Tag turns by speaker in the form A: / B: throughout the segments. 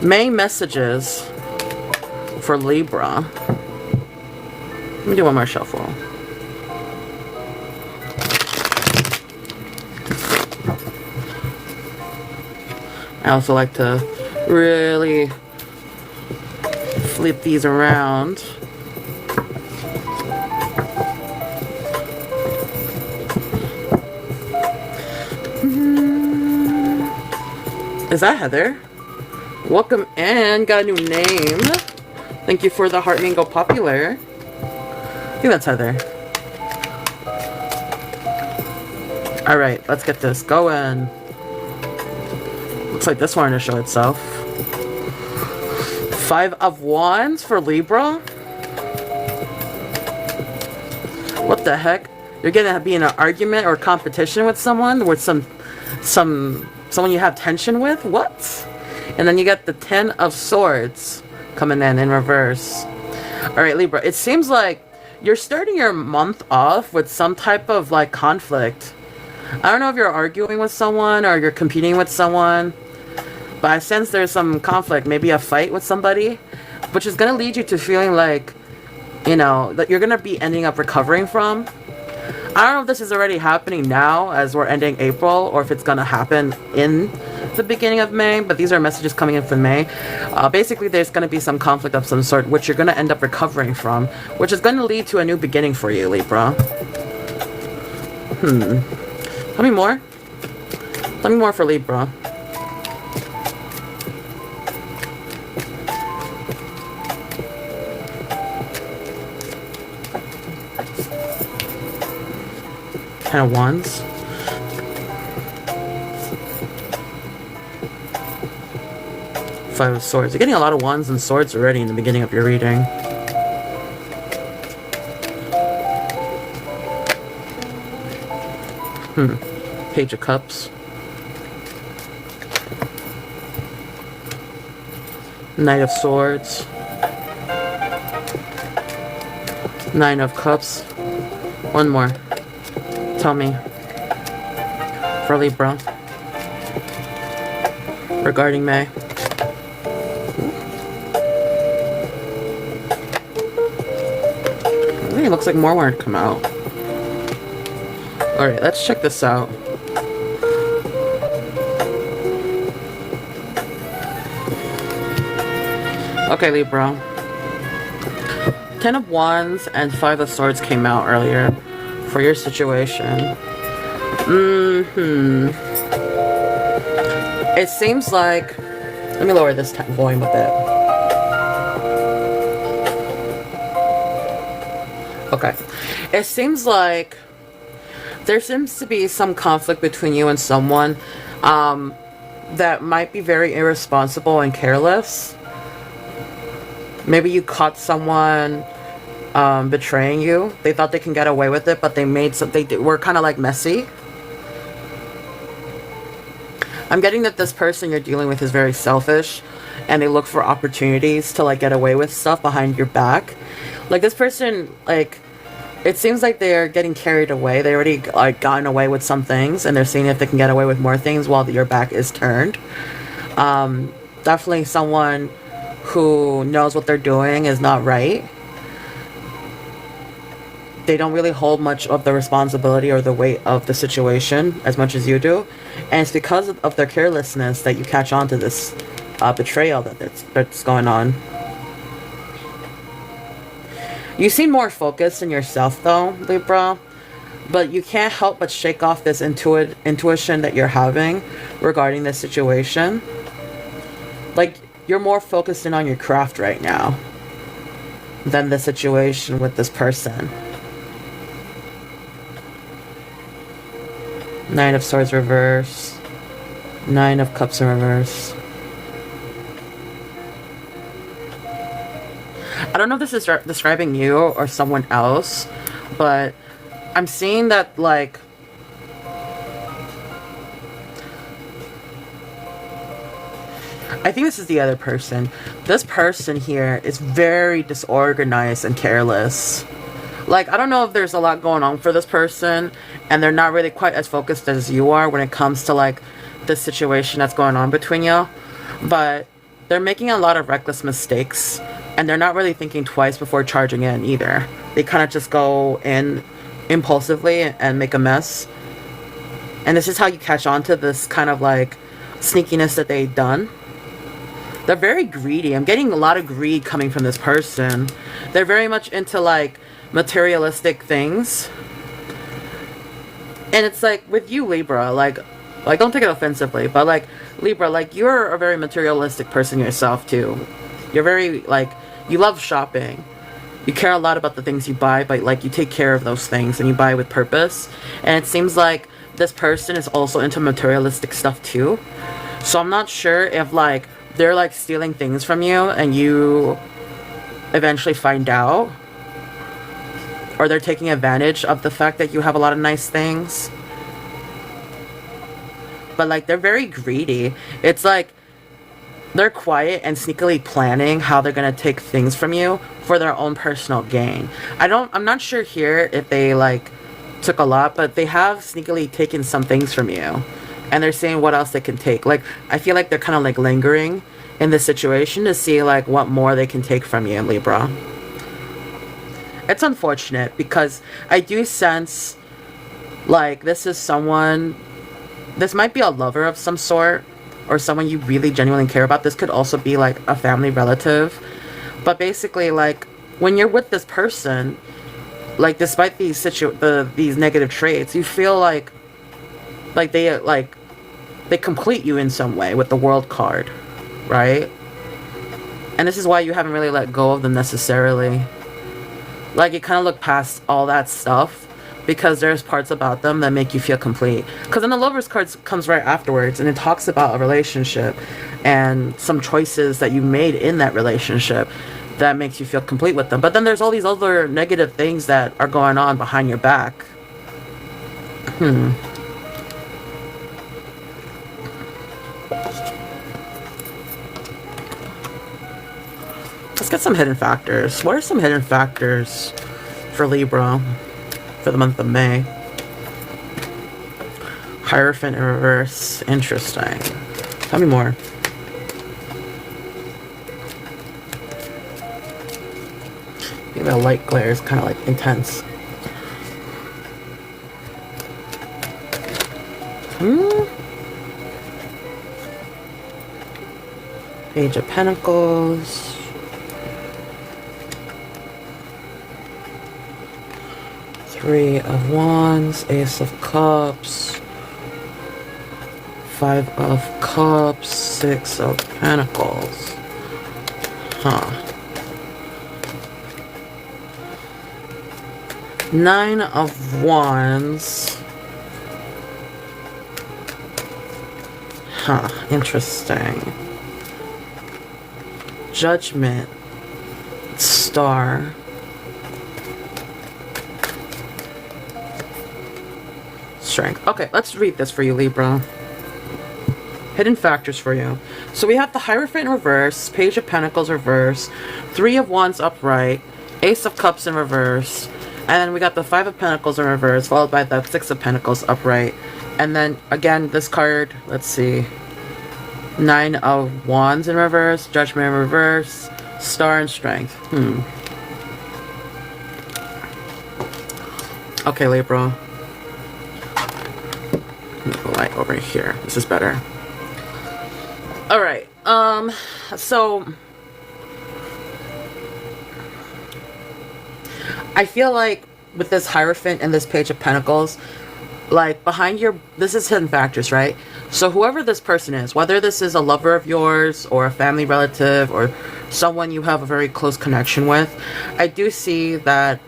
A: Main messages for Libra. Let me do one more shuffle. I also like to really flip these around. Is that Heather? Welcome in. Got a new name. Thank you for the heart mango popular. I think that's Heather. Alright, let's get this going. Looks like this wanted to show itself. 5 of Wands for Libra. What the heck? You're gonna be in an argument or competition with someone, with someone you have tension with? What? And then you got the 10 of Swords coming in reverse. Alright, Libra, it seems like you're starting your month off with some type of like conflict. I don't know if you're arguing with someone or you're competing with someone, but I sense there's some conflict, maybe a fight with somebody, which is going to lead you to feeling like, you know, that you're going to be ending up recovering from. I don't know if this is already happening now as we're ending April, or if it's going to happen in the beginning of May, but these are messages coming in for May. Basically, there's going to be some conflict of some sort, which you're going to end up recovering from, which is going to lead to a new beginning for you, Libra. Tell me more. Tell me more for Libra. Ten of Wands. Five of Swords. You're getting a lot of Wands and Swords already in the beginning of your reading. Page of Cups. Knight of Swords. Nine of Cups. One more. Tell me. For Libra. Regarding May. It looks like more wanted to come out. Alright, let's check this out. Okay, Libra. 10 of Wands and 5 of Swords came out earlier for your situation. It seems like... Let me lower this volume a bit. Okay. It seems like there seems to be some conflict between you and someone that might be very irresponsible and careless. Maybe you caught someone betraying you. They thought they can get away with it, but they were kind of like messy. I'm getting that this person you're dealing with is very selfish, and they look for opportunities to like get away with stuff behind your back. Like this person, like, it seems like they're getting carried away. They already like gotten away with some things, and they're seeing if they can get away with more things while your back is turned. Definitely someone who knows what they're doing is not right. They don't really hold much of the responsibility or the weight of the situation as much as you do. And it's because of their carelessness that you catch on to this betrayal that's going on. You seem more focused in yourself though, Libra. But you can't help but shake off this intuition that you're having regarding this situation. Like, you're more focused in on your craft right now than the situation with this person. Nine of Swords reverse. Nine of Cups in reverse. I don't know if this is describing you or someone else, but I'm seeing that, like, I think this is the other person. This person here is very disorganized and careless. Like, I don't know if there's a lot going on for this person, and they're not really quite as focused as you are when it comes to, like, the situation that's going on between you. But they're making a lot of reckless mistakes, and they're not really thinking twice before charging in either. They kind of just go in impulsively and make a mess. And this is how you catch on to this kind of like sneakiness that they've done. They're very greedy. I'm getting a lot of greed coming from this person. They're very much into like materialistic things. And it's like with you, Libra, like don't take it offensively, but like Libra, like you're a very materialistic person yourself too. You're very like, you love shopping. You care a lot about the things you buy, but like you take care of those things and you buy with purpose. And it seems like this person is also into materialistic stuff too. So I'm not sure if like they're like stealing things from you and you eventually find out, or they're taking advantage of the fact that you have a lot of nice things. But like they're very greedy. It's like they're quiet and sneakily planning how they're gonna take things from you for their own personal gain. I'm not sure here if they like took a lot, but they have sneakily taken some things from you. And they're saying what else they can take. Like, I feel like they're kind of like lingering in this situation to see like what more they can take from you, Libra. It's unfortunate because I do sense like this is someone, this might be a lover of some sort or someone you really genuinely care about. This could also be like a family relative. But basically like when you're with this person, like despite these these negative traits, you feel like they complete you in some way with the World card, right? And this is why you haven't really let go of them necessarily. Like you kind of look past all that stuff because there's parts about them that make you feel complete. Because then the Lovers card comes right afterwards and it talks about a relationship and some choices that you made in that relationship that makes you feel complete with them. But then there's all these other negative things that are going on behind your back. Let's get some hidden factors. What are some hidden factors for Libra for the month of May? Hierophant in reverse. Interesting. Tell me more. Maybe the light glare is kind of like intense. Page of Pentacles. Three of Wands, Ace of Cups, Five of Cups, Six of Pentacles. Nine of Wands. Interesting. Judgment, Star. Strength. Okay, let's read this for you, Libra. Hidden factors for you. So we have the Hierophant in reverse, Page of Pentacles reverse, Three of Wands upright, Ace of Cups in reverse, and then we got the Five of Pentacles in reverse, followed by the Six of Pentacles upright. And then again, this card, let's see, Nine of Wands in reverse, Judgment in reverse, Star and Strength. Okay, Libra. Light over here. This is better. Alright, so I feel like with this Hierophant and this Page of Pentacles, like behind your, this is hidden factors, right? So whoever this person is, whether this is a lover of yours or a family relative or someone you have a very close connection with, I do see that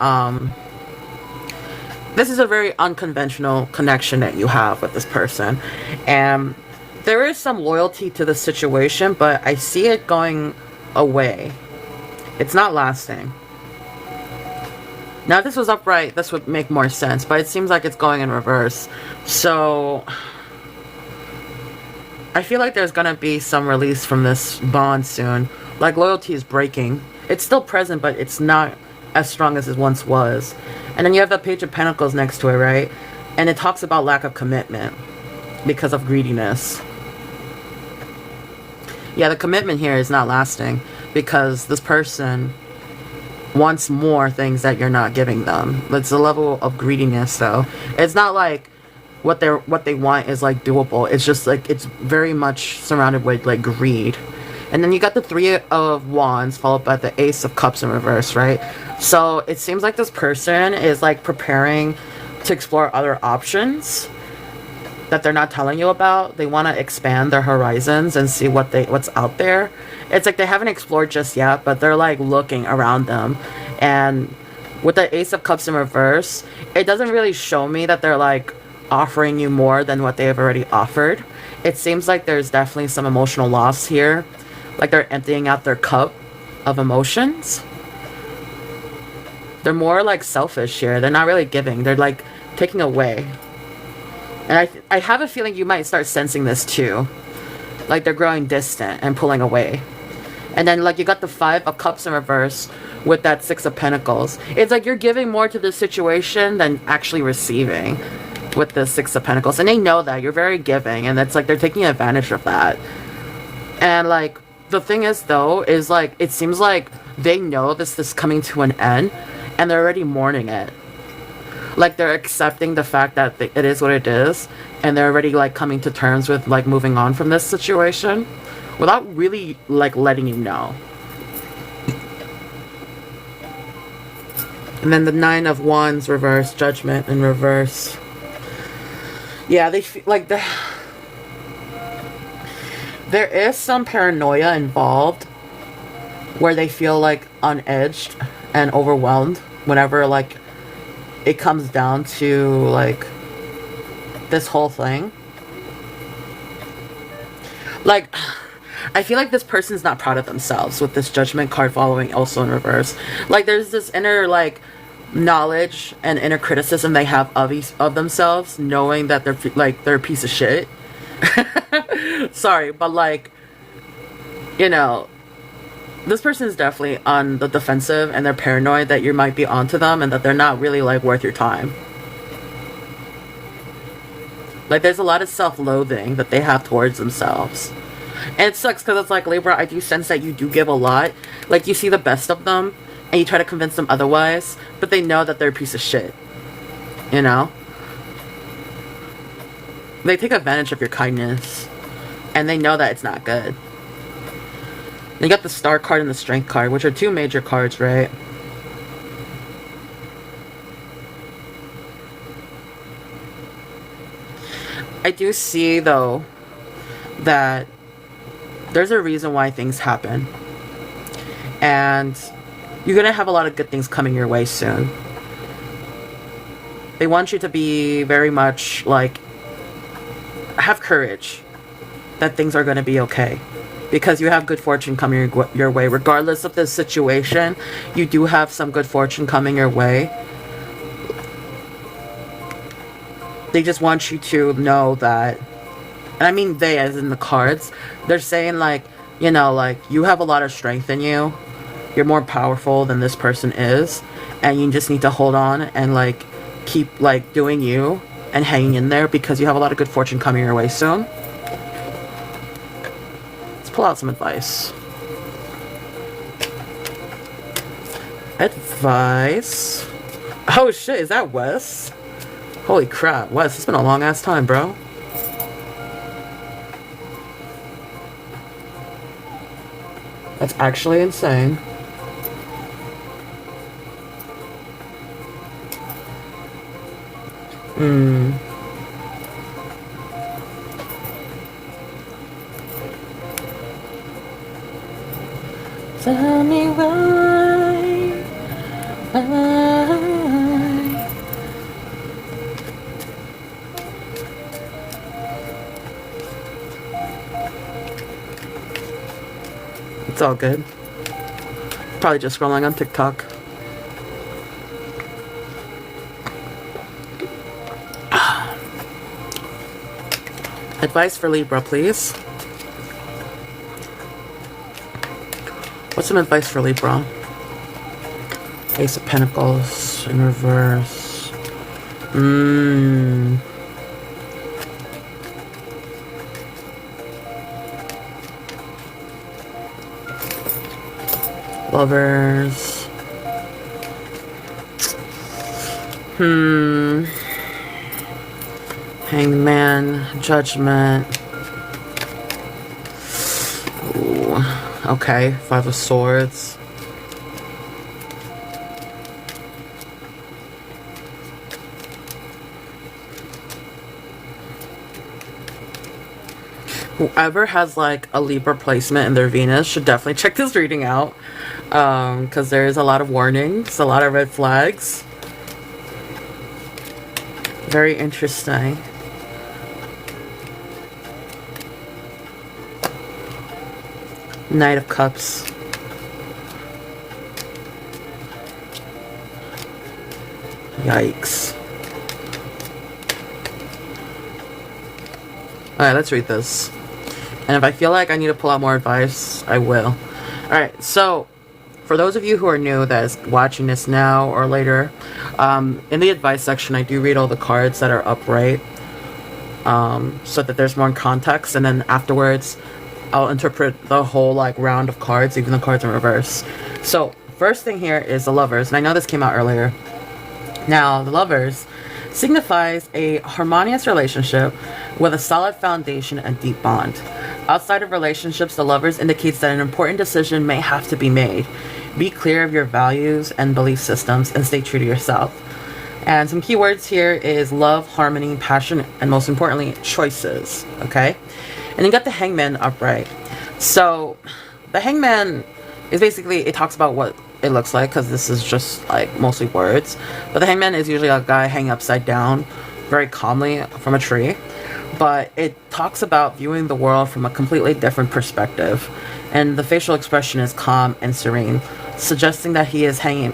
A: this is a very unconventional connection that you have with this person. And there is some loyalty to the situation, but I see it going away. It's not lasting. Now, if this was upright, this would make more sense, but it seems like it's going in reverse. So I feel like there's gonna be some release from this bond soon. Like, loyalty is breaking. It's still present, but it's not as strong as it once was. And then you have the Page of Pentacles next to it, right? And it talks about lack of commitment because of greediness. Yeah, the commitment here is not lasting because this person wants more things that you're not giving them. It's a level of greediness, though. It's not like what they want is like doable. It's just like it's very much surrounded with like greed. And then you got the Three of Wands followed by the Ace of Cups in reverse, right? So it seems like this person is like preparing to explore other options that they're not telling you about. They want to expand their horizons and see what's out there. It's like they haven't explored just yet, but they're like looking around them. And with the Ace of Cups in reverse, it doesn't really show me that they're like offering you more than what they have already offered. It seems like there's definitely some emotional loss here. Like they're emptying out their cup of emotions. They're more like selfish here. They're not really giving. They're like taking away. And I have a feeling you might start sensing this too. Like they're growing distant and pulling away. And then like you got the Five of Cups in reverse with that Six of Pentacles. It's like you're giving more to this situation than actually receiving with the Six of Pentacles. And they know that. You're very giving. And it's like they're taking advantage of that. And like the thing is though, is like it seems like they know this is coming to an end and they're already mourning it. Like they're accepting the fact that it is what it is, and they're already like coming to terms with like moving on from this situation without really like letting you know. And then the Nine of Wands reverse, Judgment in reverse. Yeah, they feel like there is some paranoia involved where they feel like unedged and overwhelmed whenever like it comes down to like this whole thing. Like I feel like this person's not proud of themselves with this Judgment card following also in reverse. Like there's this inner like knowledge and inner criticism they have of themselves, knowing that they're a piece of shit. Sorry, but like, you know, this person is definitely on the defensive and they're paranoid that you might be onto them and that they're not really like worth your time. Like there's a lot of self-loathing that they have towards themselves. And it sucks because it's like, Libra, I do sense that you do give a lot. Like you see the best of them and you try to convince them otherwise, but they know that they're a piece of shit. You know? They take advantage of your kindness and they know that it's not good. You got the Star card and the Strength card, which are two major cards, right? I do see, though, that there's a reason why things happen. And you're going to have a lot of good things coming your way soon. They want you to be very much, like, have courage that things are going to be okay. Because you have good fortune coming your way. Regardless of the situation, you do have some good fortune coming your way. They just want you to know that, and I mean they as in the cards, they're saying like, you know, like you have a lot of strength in you. You're more powerful than this person is. And you just need to hold on and like keep like doing you and hanging in there because you have a lot of good fortune coming your way soon. Pull out some advice. Advice. Oh shit, is that Wes? Holy crap, Wes, it's been a long ass time, bro. That's actually insane. Tell me why. It's all good. Probably just scrolling on TikTok. Advice for Libra, please. What's some advice for Libra? Ace of Pentacles in reverse. Lovers. Hangman, Judgment. Ooh. Okay, Five of Swords. Whoever has like a Libra placement in their Venus should definitely check this reading out, because there is a lot of warnings, a lot of red flags. Very interesting. Knight of Cups. Yikes. Alright, let's read this. And if I feel like I need to pull out more advice, I will. Alright, so for those of you who are new that is watching this now or later, in the advice section I do read all the cards that are upright, so that there's more context, and then afterwards I'll interpret the whole like round of cards, even the cards in reverse. So first thing here is the Lovers, and I know this came out earlier. Now the Lovers signifies a harmonious relationship with a solid foundation and deep bond. Outside of relationships, the Lovers indicates that an important decision may have to be made. Be clear of your values and belief systems and stay true to yourself. And some keywords here is love, harmony, passion, and most importantly, choices. Okay? And you got the Hangman upright. So the Hangman is basically, it talks about what it looks like, because this is just like mostly words. But the Hangman is usually a guy hanging upside down very calmly from a tree. But it talks about viewing the world from a completely different perspective. And the facial expression is calm and serene, suggesting that he is hanging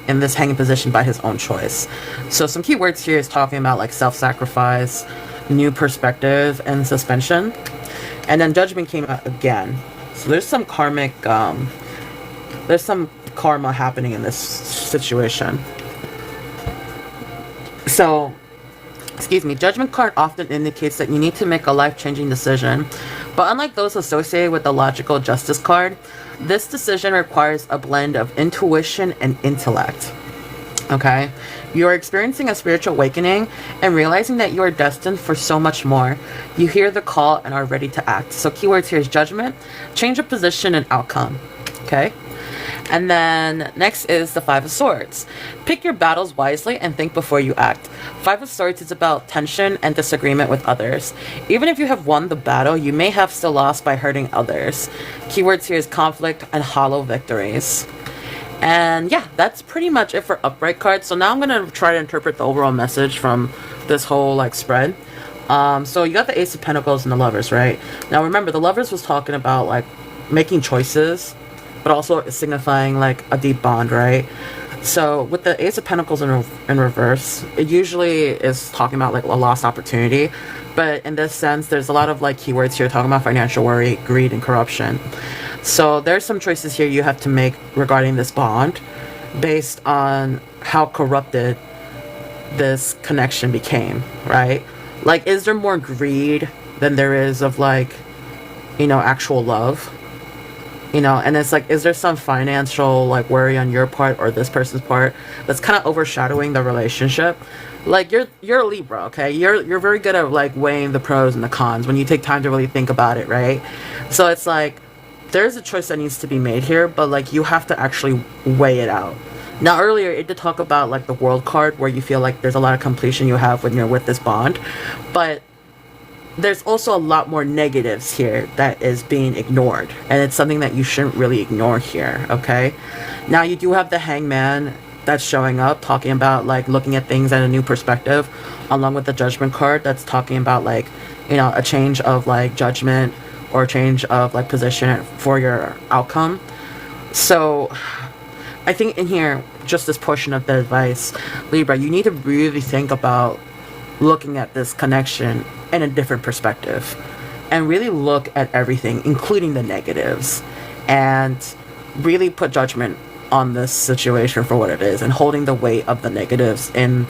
A: in this hanging position by his own choice. So some key words here is talking about like self-sacrifice, new perspective, and suspension. And then Judgment came out again. So there's some karmic, there's some karma happening in this situation. So, excuse me, Judgment card often indicates that you need to make a life-changing decision. But unlike those associated with the logical justice card, this decision requires a blend of intuition and intellect. Okay? You are experiencing a spiritual awakening and realizing that you are destined for so much more. You hear the call and are ready to act. So keywords here is judgment, change of position, and outcome. Okay? And then next is the Five of Swords. Pick your battles wisely and think before you act. Five of Swords is about tension and disagreement with others. Even if you have won the battle, you may have still lost by hurting others. Keywords here is conflict and hollow victories. And yeah, that's pretty much it for upright cards. So now I'm going to try to interpret the overall message from this whole like spread. So you got the Ace of Pentacles and the Lovers, right? Now remember, the Lovers was talking about like making choices, but also signifying like a deep bond, right? So with the Ace of Pentacles in reverse, it usually is talking about like a lost opportunity. But in this sense, there's a lot of like keywords here talking about financial worry, greed, and corruption. So there's some choices here you have to make regarding this bond based on how corrupted this connection became, right? Like, is there more greed than there is of like, you know, actual love? You know, and it's like, is there some financial like worry on your part or this person's part that's kind of overshadowing the relationship? Like, you're a Libra, okay? You're very good at like weighing the pros and the cons when you take time to really think about it, right? So it's like there's a choice that needs to be made here, but like you have to actually weigh it out. Now earlier it did talk about like the World card, where you feel like there's a lot of completion you have when you're with this bond, but there's also a lot more negatives here that is being ignored, and it's something that you shouldn't really ignore here, okay? Now you do have the Hangman that's showing up, talking about like looking at things at a new perspective, along with the Judgment card that's talking about like, you know, a change of like judgment or change of like position for your outcome. So I think in here, just this portion of the advice, Libra, you need to really think about looking at this connection in a different perspective and really look at everything, including the negatives, and really put judgment on this situation for what it is and holding the weight of the negatives and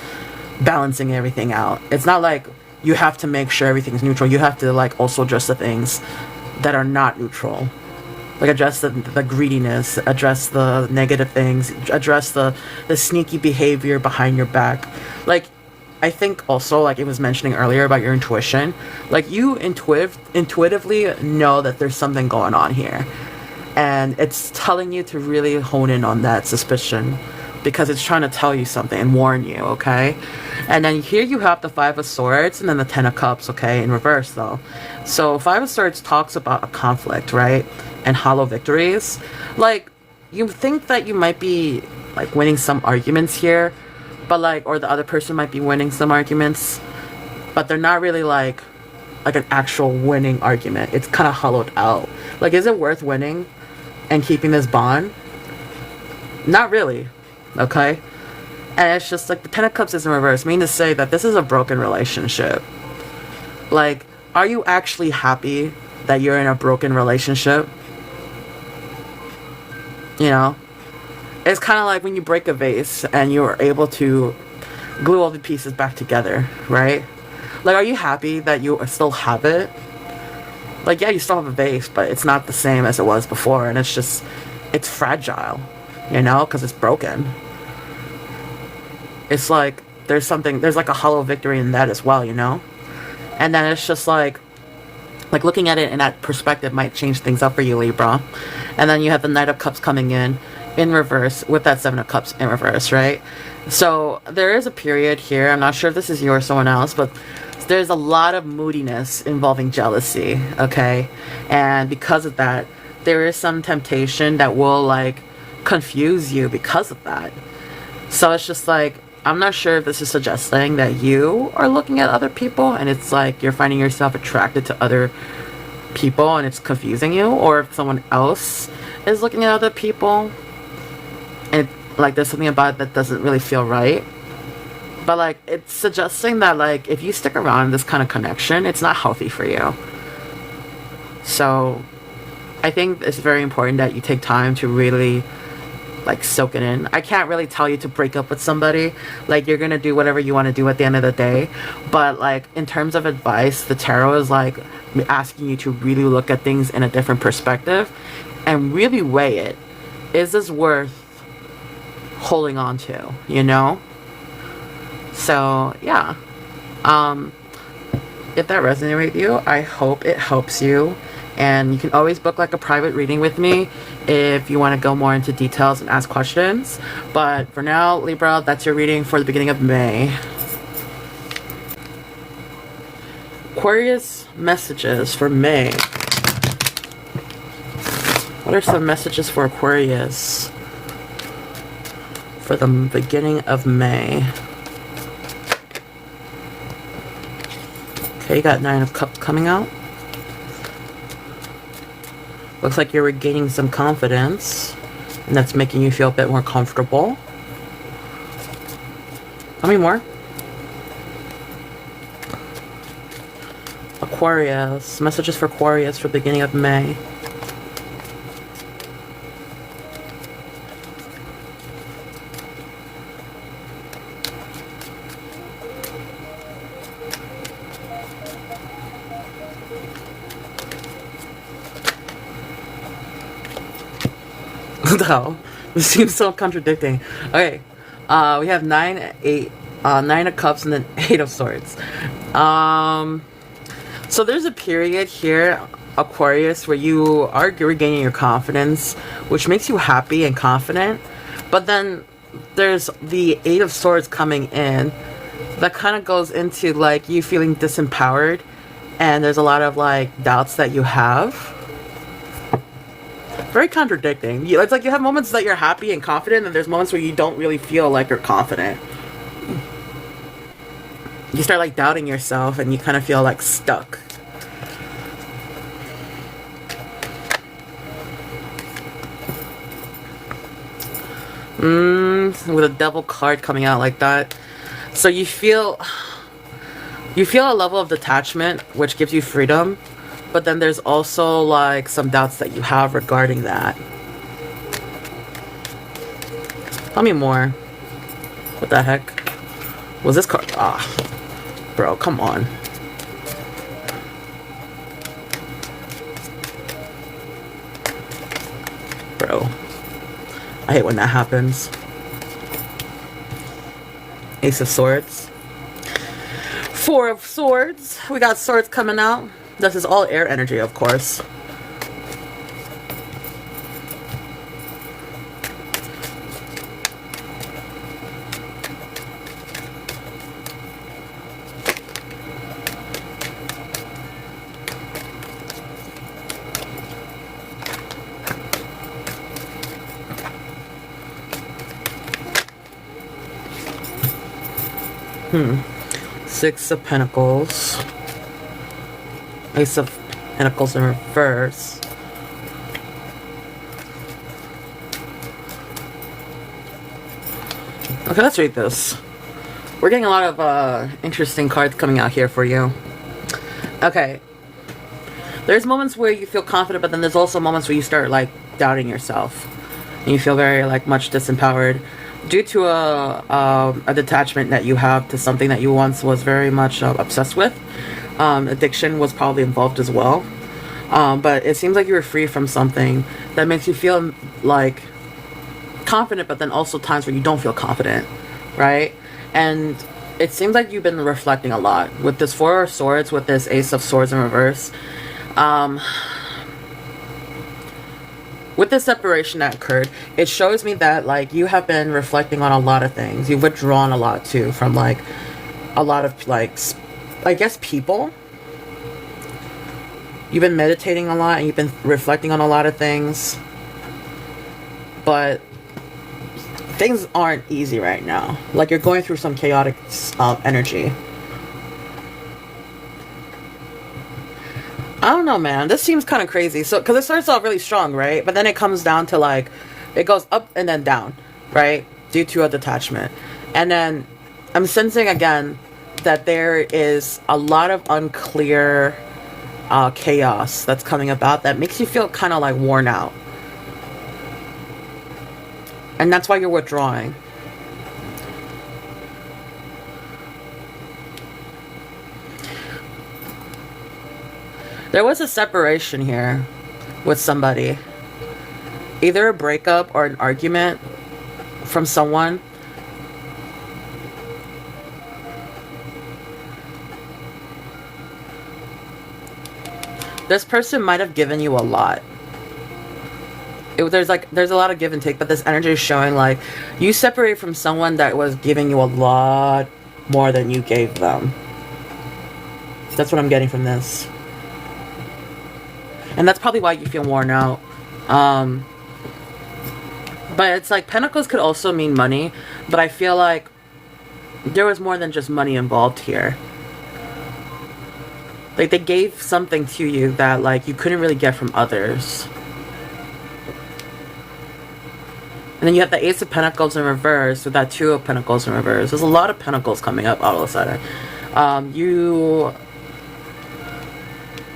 A: balancing everything out. It's not like you have to make sure everything's neutral. You have to like also address the things that are not neutral. Like address the greediness, address the negative things, address the sneaky behavior behind your back. Like, I think also, like it was mentioning earlier about your intuition, like you intuitively know that there's something going on here. And it's telling you to really hone in on that suspicion because it's trying to tell you something and warn you, okay? And then here you have the Five of Swords and then the Ten of Cups, okay, in reverse though. So Five of Swords talks about a conflict, right? And hollow victories. Like, you think that you might be like winning some arguments here, but like, or the other person might be winning some arguments, but they're not really like an actual winning argument. It's kind of hollowed out. Like, is it worth winning and keeping this bond? Not really, okay? And it's just like the Ten of Cups is in reverse, meaning to say that this is a broken relationship. Like, are you actually happy that you're in a broken relationship? You know, it's kind of like when you break a vase and you're able to glue all the pieces back together, right? Like, are you happy that you still have it? Like, yeah, you still have a vase, but it's not the same as it was before, and it's fragile, you know, because it's broken. It's like there's like a hollow victory in that as well, you know? And then it's just like looking at it in that perspective might change things up for you, Libra. And then you have the Knight of Cups coming in reverse with that Seven of Cups in reverse, right? So there is a period here, I'm not sure if this is you or someone else, but there's a lot of moodiness involving jealousy, okay? And because of that, there is some temptation that will like confuse you because of that. So it's just like, I'm not sure if this is suggesting that you are looking at other people and it's like you're finding yourself attracted to other people and it's confusing you, or if someone else is looking at other people and like there's something about it that doesn't really feel right. But like it's suggesting that like if you stick around in this kind of connection, it's not healthy for you. So I think it's very important that you take time to really like soak it in. I can't really tell you to break up with somebody. Like, you're gonna do whatever you want to do at the end of the day, but like in terms of advice, the tarot is like asking you to really look at things in a different perspective and really weigh it. Is this worth holding on to, you know? So yeah, if that resonated with you, I hope it helps you. And you can always book like a private reading with me if you want to go more into details and ask questions. But for now, Libra, that's your reading for the beginning of May. Aquarius messages for May. What are some messages for Aquarius for the beginning of May? Okay, you got Nine of Cups coming out. Looks like you're regaining some confidence, and that's making you feel a bit more comfortable. How many more? Aquarius. Messages for Aquarius for the beginning of May. What the hell? This seems so contradicting. Okay, we have Nine of Cups and then Eight of Swords. So there's a period here, Aquarius, where you are regaining your confidence, which makes you happy and confident. But then there's the Eight of Swords coming in that kind of goes into like you feeling disempowered, and there's a lot of like doubts that you have. Very contradicting. It's like you have moments that you're happy and confident, and there's moments where you don't really feel like you're confident. You start like doubting yourself and you kind of feel like stuck. With a Devil card coming out like that. So you feel a level of detachment, which gives you freedom. But then there's also like some doubts that you have regarding that. Tell me more. What the heck? Was this card? Ah, bro, come on. bro. I hate when that happens. Ace of Swords. Four of Swords. We got swords coming out. This is all air energy, of course. Six of Pentacles. Ace of Pentacles in reverse. Okay, let's read this. We're getting a lot of interesting cards coming out here for you. Okay. There's moments where you feel confident, but then there's also moments where you start, like, doubting yourself. And you feel very, like, much disempowered. Due to a detachment that you have to something that you once was very much obsessed with. Addiction was probably involved as well. But it seems like you were free from something that makes you feel like confident, but then also times where you don't feel confident, right? And it seems like you've been reflecting a lot with this Four of Swords, with this Ace of Swords in reverse. With the separation that occurred, it shows me that, like, you have been reflecting on a lot of things. You've withdrawn a lot, too, from, like, a lot of, like, I guess people. You've been meditating a lot, and you've been reflecting on a lot of things. But things aren't easy right now. Like, you're going through some chaotic energy. I don't know, man. This seems kind of crazy. So, because it starts off really strong, right? But then it comes down to, like, it goes up and then down, right? Due to a detachment. And then I'm sensing again that there is a lot of unclear chaos that's coming about that makes you feel kind of like worn out. And that's why you're withdrawing. There was a separation here with somebody. Either a breakup or an argument from someone. This person might have given you a lot. There's a lot of give and take, but this energy is showing like you separated from someone that was giving you a lot more than you gave them. That's what I'm getting from this. And that's probably why you feel worn out. But it's like Pentacles could also mean money, but I feel like there was more than just money involved here. Like they gave something to you that like you couldn't really get from others. And then you have the Ace of Pentacles in reverse with that Two of Pentacles in reverse. There's a lot of Pentacles coming up all of a sudden. You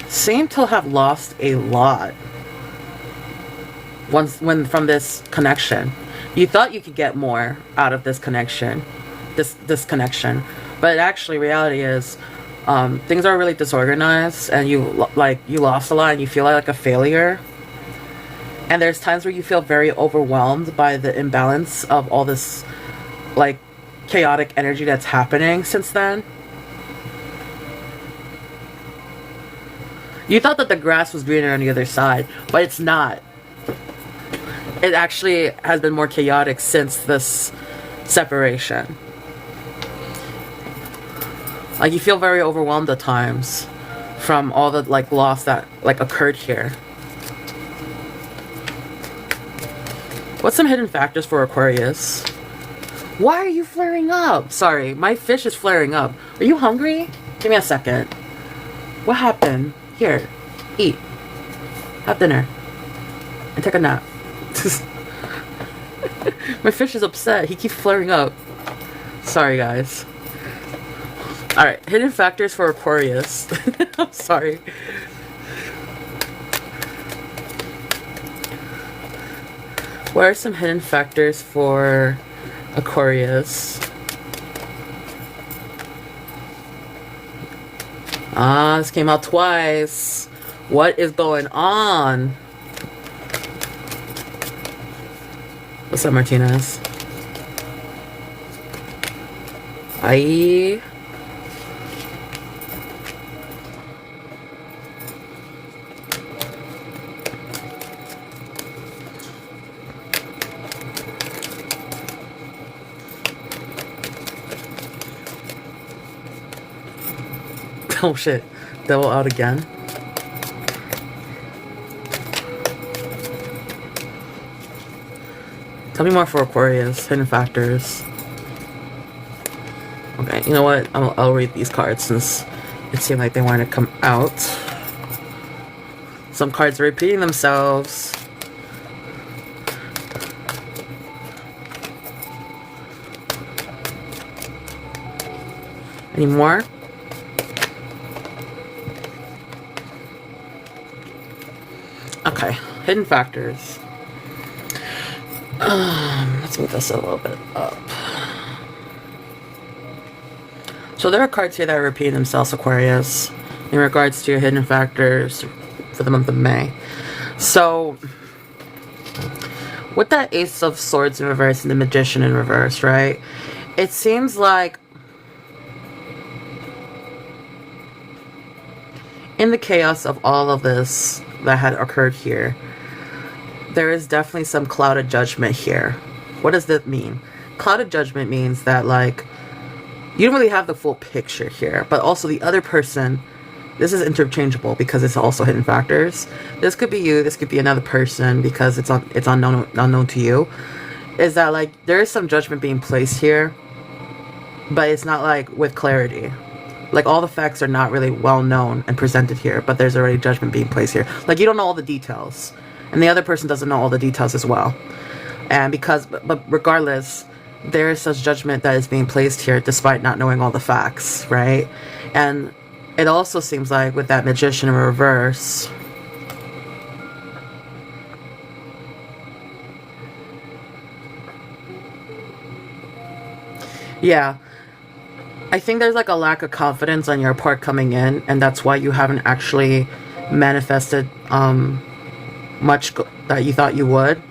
A: seem to have lost a lot from this connection. You thought you could get more out of this connection, this connection, but actually reality is things are really disorganized, and you lost a lot, and you feel like a failure. And there's times where you feel very overwhelmed by the imbalance of all this like chaotic energy that's happening since then. You thought that the grass was greener on the other side, but it's not. It actually has been more chaotic since this separation. Like you feel very overwhelmed at times from all the like loss that like occurred here. What's some hidden factors for Aquarius? Why are you flaring up? Sorry, my fish is flaring up. Are you hungry? Give me a second. What happened? Here, eat. Have dinner. And take a nap. My fish is upset. He keeps flaring up. Sorry, guys. Alright, hidden factors for Aquarius. I'm sorry. What are some hidden factors for Aquarius? This came out twice. What is going on? What's up, Martinez? Aye. Oh shit. Devil out again. Tell me more for Aquarius. Hidden factors. Okay, you know what? I'll read these cards since it seemed like they wanted to come out. Some cards are repeating themselves. Any more? Okay, hidden factors. Let's move this a little bit up. So there are cards here that are repeating themselves, Aquarius, in regards to your hidden factors for the month of May. So, with that Ace of Swords in reverse and the Magician in reverse, right? It seems like in the chaos of all of this that had occurred here, there is definitely some clouded judgment here. What does that mean? Clouded judgment means that, like, you don't really have the full picture here, but also the other person, this is interchangeable because it's also hidden factors. This could be you, this could be another person because it's unknown to you. Is that, like, there is some judgment being placed here, but it's not, like, with clarity. Like, all the facts are not really well known and presented here, but there's already judgment being placed here. Like, you don't know all the details, and the other person doesn't know all the details as well. And but regardless, there is such judgment that is being placed here despite not knowing all the facts, right? And it also seems like with that Magician in reverse, yeah, I think there's like a lack of confidence on your part coming in, and that's why you haven't actually manifested much that you thought you would.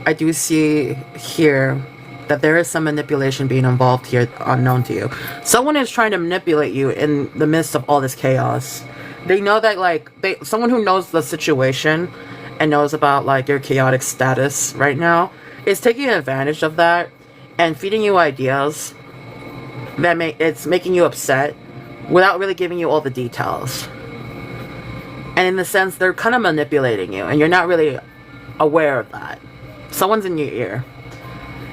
A: I do see here that there is some manipulation being involved here unknown to you. Someone is trying to manipulate you in the midst of all this chaos. They know that, like, someone who knows the situation and knows about, like, your chaotic status right now is taking advantage of that and feeding you ideas that it's making you upset without really giving you all the details. And in the sense, they're kind of manipulating you, and you're not really aware of that. Someone's in your ear,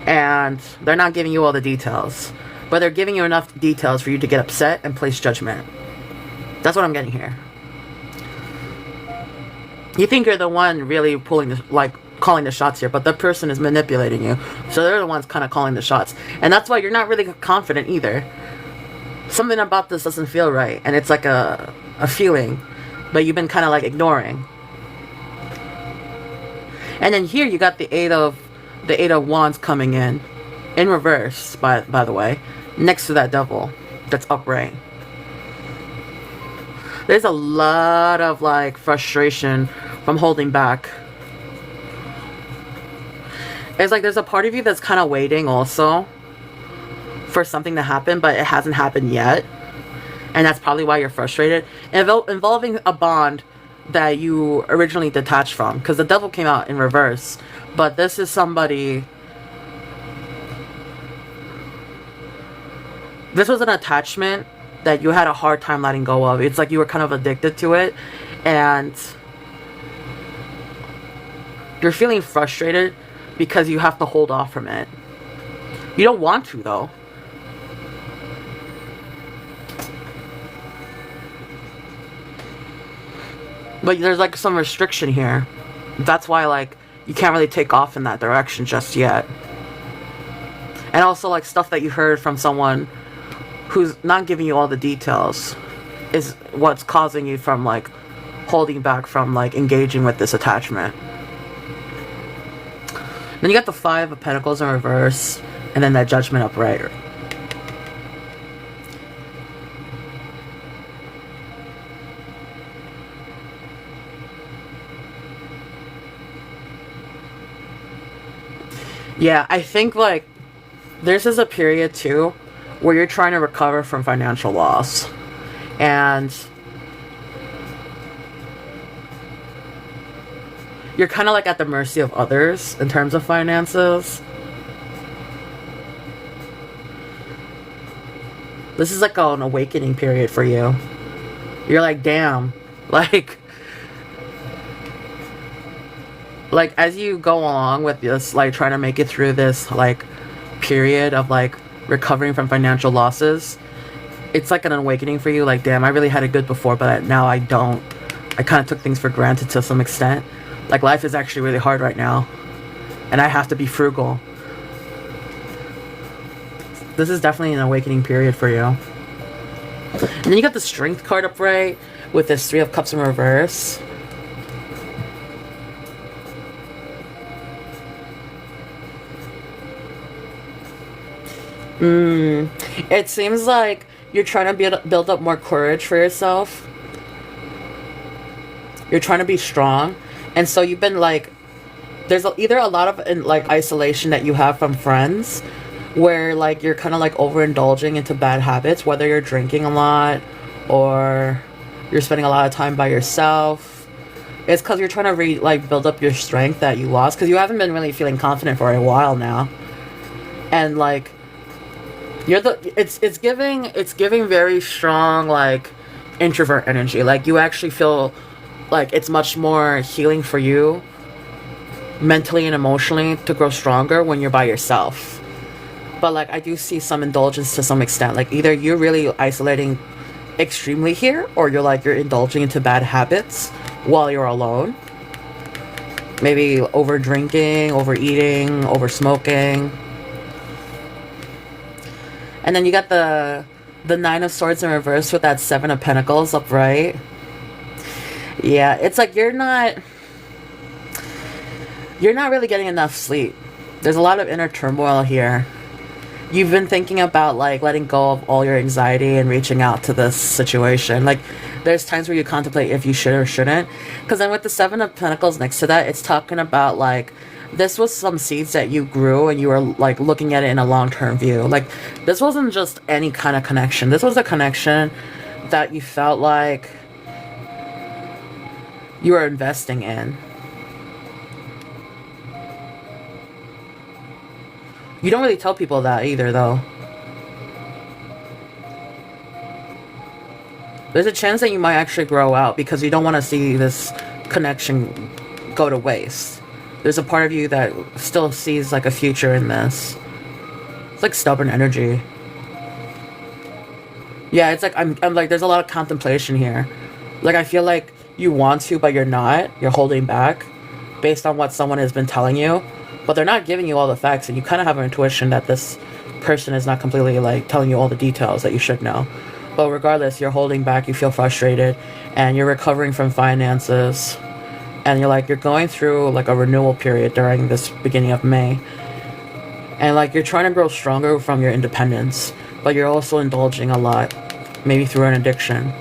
A: and they're not giving you all the details, but they're giving you enough details for you to get upset and place judgment. That's what I'm getting here. You think you're the one really calling the shots here, but the person is manipulating you, so they're the ones kind of calling the shots, and that's why you're not really confident either. Something about this doesn't feel right, and it's like a feeling, but you've been kind of like ignoring. And then here you got the eight of wands coming in reverse, by the way, next to that devil that's upright. There's a lot of, like, frustration from holding back. It's like there's a part of you that's kind of waiting also for something to happen, but it hasn't happened yet, and that's probably why you're frustrated. Involving a bond that you originally detached from, because the devil came out in reverse, but this is somebody, this was an attachment that you had a hard time letting go of. It's like you were kind of addicted to it, and you're feeling frustrated because you have to hold off from it. You don't want to, though. But there's, like, some restriction here. That's why, like, you can't really take off in that direction just yet. And also, like, stuff that you heard from someone who's not giving you all the details is what's causing you from, like, holding back from, like, engaging with this attachment. Then you got the Five of Pentacles in reverse, and then that Judgment upright. Yeah, I think like this is a period too where you're trying to recover from financial loss. And you're kind of like at the mercy of others in terms of finances. This is like an awakening period for you. You're like, damn, like as you go along with this, like trying to make it through this like period of like recovering from financial losses, it's like an awakening for you. Like, damn, I really had it good before, but now I don't. I kind of took things for granted to some extent. Like, life is actually really hard right now, and I have to be frugal. This is definitely an awakening period for you. And then you got the Strength card upright with this Three of Cups in reverse. It seems like you're trying to build up more courage for yourself. You're trying to be strong. And so you've been like, there's either a lot of like isolation that you have from friends, where like you're kind of like overindulging into bad habits, whether you're drinking a lot or you're spending a lot of time by yourself. It's because you're trying to build up your strength that you lost, because you haven't been really feeling confident for a while now. And like it's giving very strong like introvert energy. Like, you actually feel like it's much more healing for you mentally and emotionally to grow stronger when you're by yourself. But like, I do see some indulgence to some extent. Like, either you're really isolating extremely here, or you're indulging into bad habits while you're alone. Maybe over drinking, overeating, over smoking. And then you got the Nine of Swords in reverse with that Seven of Pentacles upright. Yeah, it's like you're not really getting enough sleep. There's a lot of inner turmoil here. You've been thinking about like letting go of all your anxiety and reaching out to this situation. Like, there's times where you contemplate if you should or shouldn't. Because then with the Seven of Pentacles next to that, it's talking about like, this was some seeds that you grew and you were like looking at it in a long-term view. Like, this wasn't just any kind of connection. This was a connection that you felt like you were investing in. You don't really tell people that either, though. There's a chance that you might actually grow out because you don't want to see this connection go to waste. There's a part of you that still sees like a future in this. It's like stubborn energy. Yeah, it's like I'm like, there's a lot of contemplation here. Like, I feel like you want to, but you're not. You're holding back based on what someone has been telling you. But they're not giving you all the facts, and you kind of have an intuition that this person is not completely like telling you all the details that you should know. But regardless, you're holding back, you feel frustrated, and you're recovering from finances. And you're going through like a renewal period during this beginning of May. And like, you're trying to grow stronger from your independence, but you're also indulging a lot, maybe through an addiction.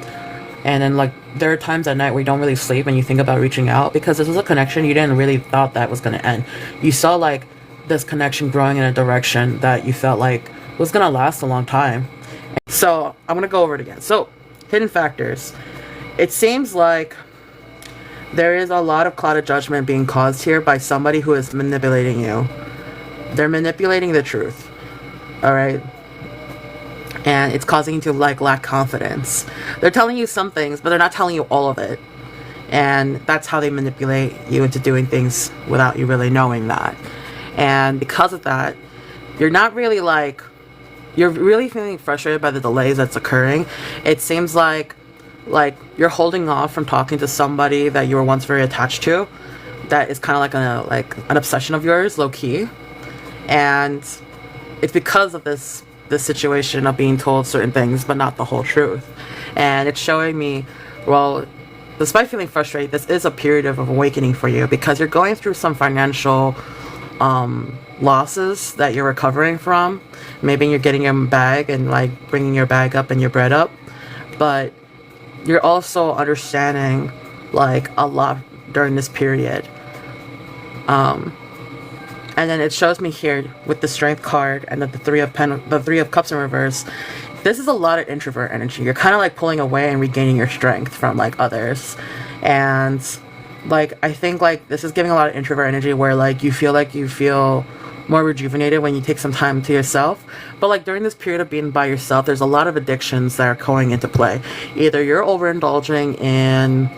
A: And then like, there are times at night where you don't really sleep and you think about reaching out, because this was a connection you didn't really thought that was going to end. You saw like this connection growing in a direction that you felt like was going to last a long time. So I'm going to go over it again. So, hidden factors. It seems like there is a lot of clouded judgment being caused here by somebody who is manipulating you. They're manipulating the truth. Alright? And it's causing you to like lack confidence. They're telling you some things, but they're not telling you all of it. And that's how they manipulate you into doing things without you really knowing that. And because of that, you're not really like, you're really feeling frustrated by the delays that's occurring. It seems like you're holding off from talking to somebody that you were once very attached to, that is kind of like an obsession of yours, low-key. And it's because of this situation of being told certain things but not the whole truth. And it's showing me, well, despite feeling frustrated, this is a period of awakening for you, because you're going through some financial losses that you're recovering from. Maybe you're getting your bag and like bringing your bag up and your bread up, but you're also understanding like a lot during this period. And then it shows me here with the Strength card and the Three of Cups in reverse. This is a lot of introvert energy. You're kind of like pulling away and regaining your strength from like others. And like, I think like this is giving a lot of introvert energy where like you feel more rejuvenated when you take some time to yourself. But like during this period of being by yourself, there's a lot of addictions that are going into play. Either you're overindulging in,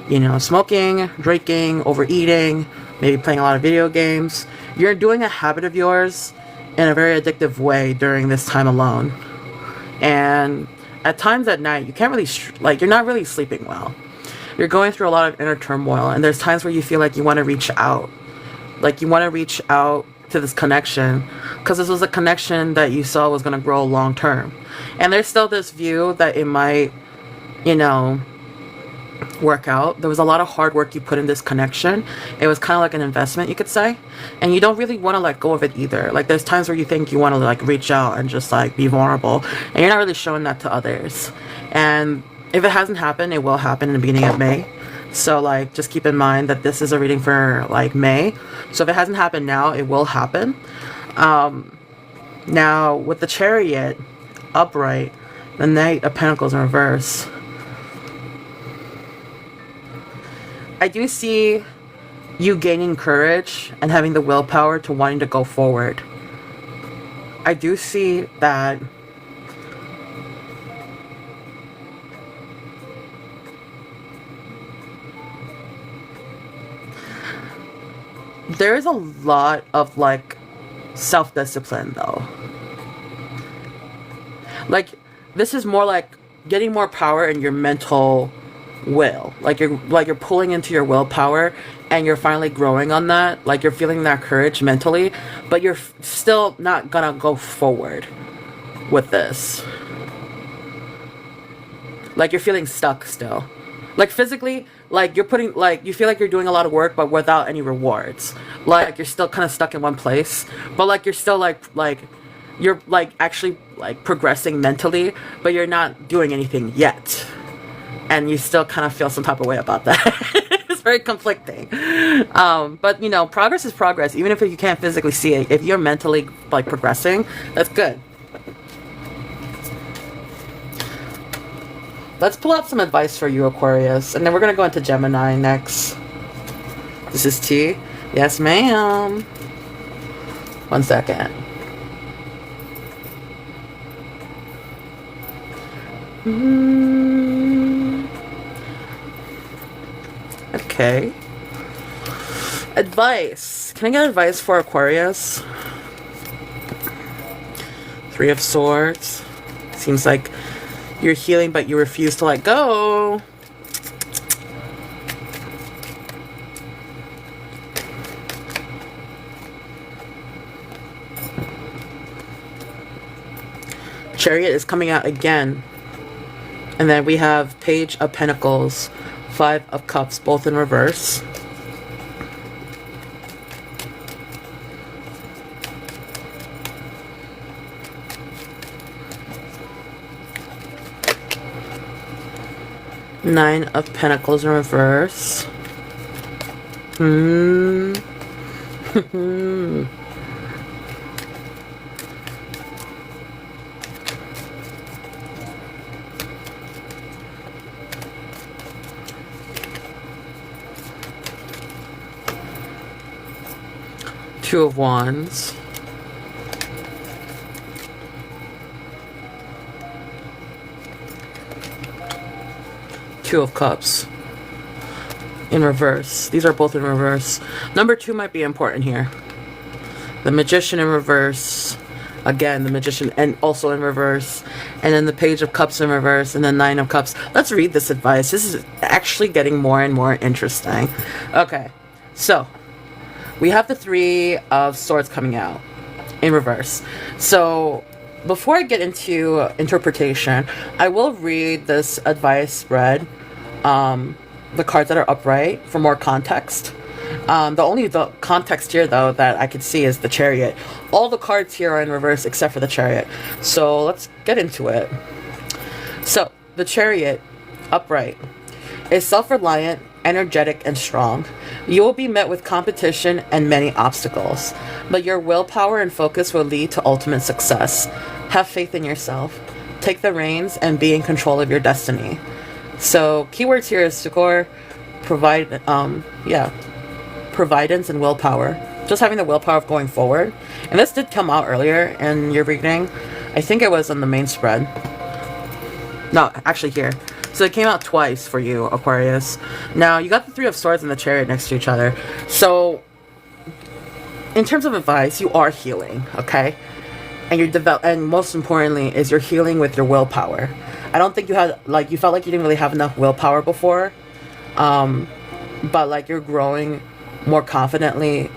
A: you know, smoking, drinking, overeating, maybe playing a lot of video games. You're doing a habit of yours in a very addictive way during this time alone. And at times at night, you can't really, you're not really sleeping well. You're going through a lot of inner turmoil, and there's times where you feel like you want to reach out. Like you want to reach out to this connection, because this was a connection that you saw was going to grow long term. And there's still this view that it might, you know, work out. There was a lot of hard work you put in this connection. It was kind of like an investment, you could say, and you don't really want to let go of it either. Like there's times where you think you want to like reach out and just like be vulnerable, and you're not really showing that to others. And if it hasn't happened, it will happen in the beginning of May. So like just keep in mind that this is a reading for like May. So if it hasn't happened now, it will happen. Now with the Chariot upright, the Knight of Pentacles in reverse, I do see you gaining courage and having the willpower to wanting to go forward. I do see that there is a lot of like self-discipline though. Like this is more like getting more power in your mental will. Like you're pulling into your willpower, and you're finally growing on that. Like you're feeling that courage mentally, but you're still not gonna go forward with this. Like you're feeling stuck still. Like physically, like you're putting, like you feel like you're doing a lot of work but without any rewards. Like you're still kind of stuck in one place, but like you're still like you're like actually like progressing mentally, but you're not doing anything yet. And you still kind of feel some type of way about that. It's very conflicting. But you know, progress is progress, even if you can't physically see it. If you're mentally like progressing, that's good. Let's pull out some advice for you, Aquarius, and then we're going to go into Gemini next. This is T. Yes, ma'am. 1 second. Okay. Advice. Can I get advice for Aquarius? 3 of Swords. Seems like you're healing, but you refuse to let go. Chariot is coming out again. And then we have Page of Pentacles, 5 of Cups, both in reverse. Nine of Pentacles in reverse. Two of Wands. Two of Cups in reverse. These are both in reverse. Number 2 might be important here. The Magician in reverse. Again, the Magician, and also in reverse. And then the Page of Cups in reverse, and then 9 of Cups. Let's read this advice. This is actually getting more and more interesting. Okay, so we have the 3 of Swords coming out in reverse. So before I get into interpretation, I will read this advice spread, the cards that are upright, for more context. The context here, though, that I could see is the Chariot. All the cards here are in reverse except for the Chariot. So let's get into it. So the Chariot upright is self-reliant, energetic, and strong. You will be met with competition and many obstacles, but your willpower and focus will lead to ultimate success. Have faith in yourself. Take the reins and be in control of your destiny. So keywords here is Sukor, providence and willpower. Just having the willpower of going forward. And this did come out earlier in your reading. I think it was on the main spread. No, actually here. So it came out twice for you, Aquarius. Now, you got the Three of Swords and the Chariot next to each other. So, in terms of advice, you are healing, okay? And and most importantly, is you're healing with your willpower. I don't think you had, like, you felt like you didn't really have enough willpower before. But, like, you're growing more confidently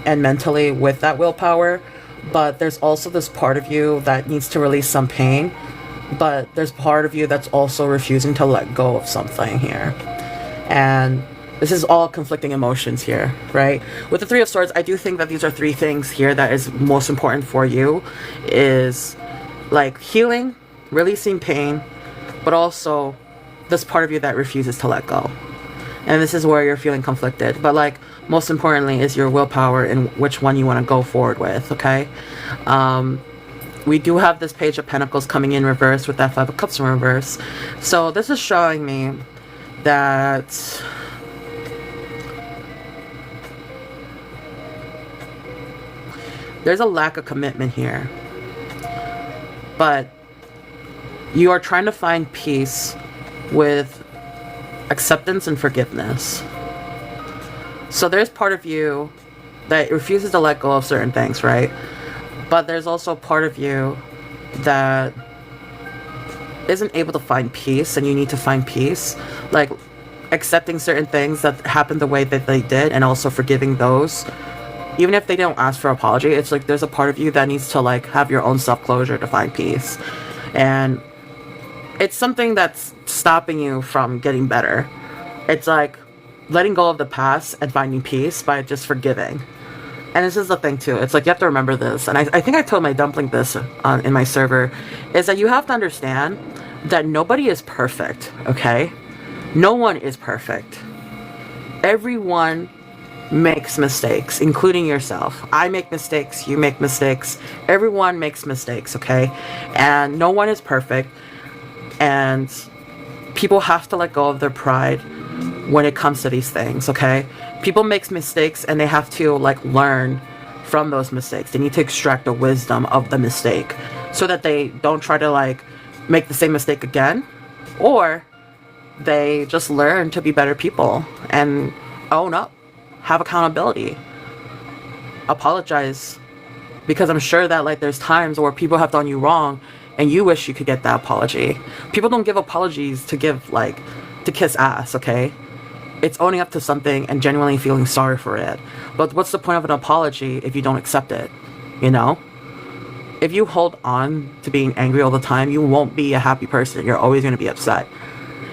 A: and mentally with that willpower. But there's also this part of you that needs to release some pain. But there's part of you that's also refusing to let go of something here. And this is all conflicting emotions here, right? With the Three of Swords, I do think that these are three things here that is most important for you. Is like healing, releasing pain, but also this part of you that refuses to let go. And this is where you're feeling conflicted. But like, most importantly is your willpower and which one you want to go forward with, okay? We do have this Page of Pentacles coming in reverse with that Five of Cups in reverse. So this is showing me that there's a lack of commitment here. But you are trying to find peace with acceptance and forgiveness. So there's part of you that refuses to let go of certain things, right? But there's also part of you that isn't able to find peace, and you need to find peace. Like accepting certain things that happened the way that they did, and also forgiving those. Even if they don't ask for apology, it's like there's a part of you that needs to like have your own self-closure to find peace. And it's something that's stopping you from getting better. It's like letting go of the past and finding peace by just forgiving. And this is the thing too, it's like you have to remember this, and I think I told my dumpling this in my server, is that you have to understand that nobody is perfect, okay? No one is perfect. Everyone makes mistakes, including yourself. I make mistakes, you make mistakes, everyone makes mistakes, okay? And no one is perfect, and people have to let go of their pride when it comes to these things, okay? People make mistakes and they have to like learn from those mistakes. They need to extract the wisdom of the mistake so that they don't try to like make the same mistake again, or they just learn to be better people and own up, have accountability, apologize, because I'm sure that like there's times where people have done you wrong and you wish you could get that apology. People don't give apologies to give like to kiss ass, okay? It's owning up to something and genuinely feeling sorry for it. But what's the point of an apology if you don't accept it? You know? If you hold on to being angry all the time, you won't be a happy person. You're always going to be upset.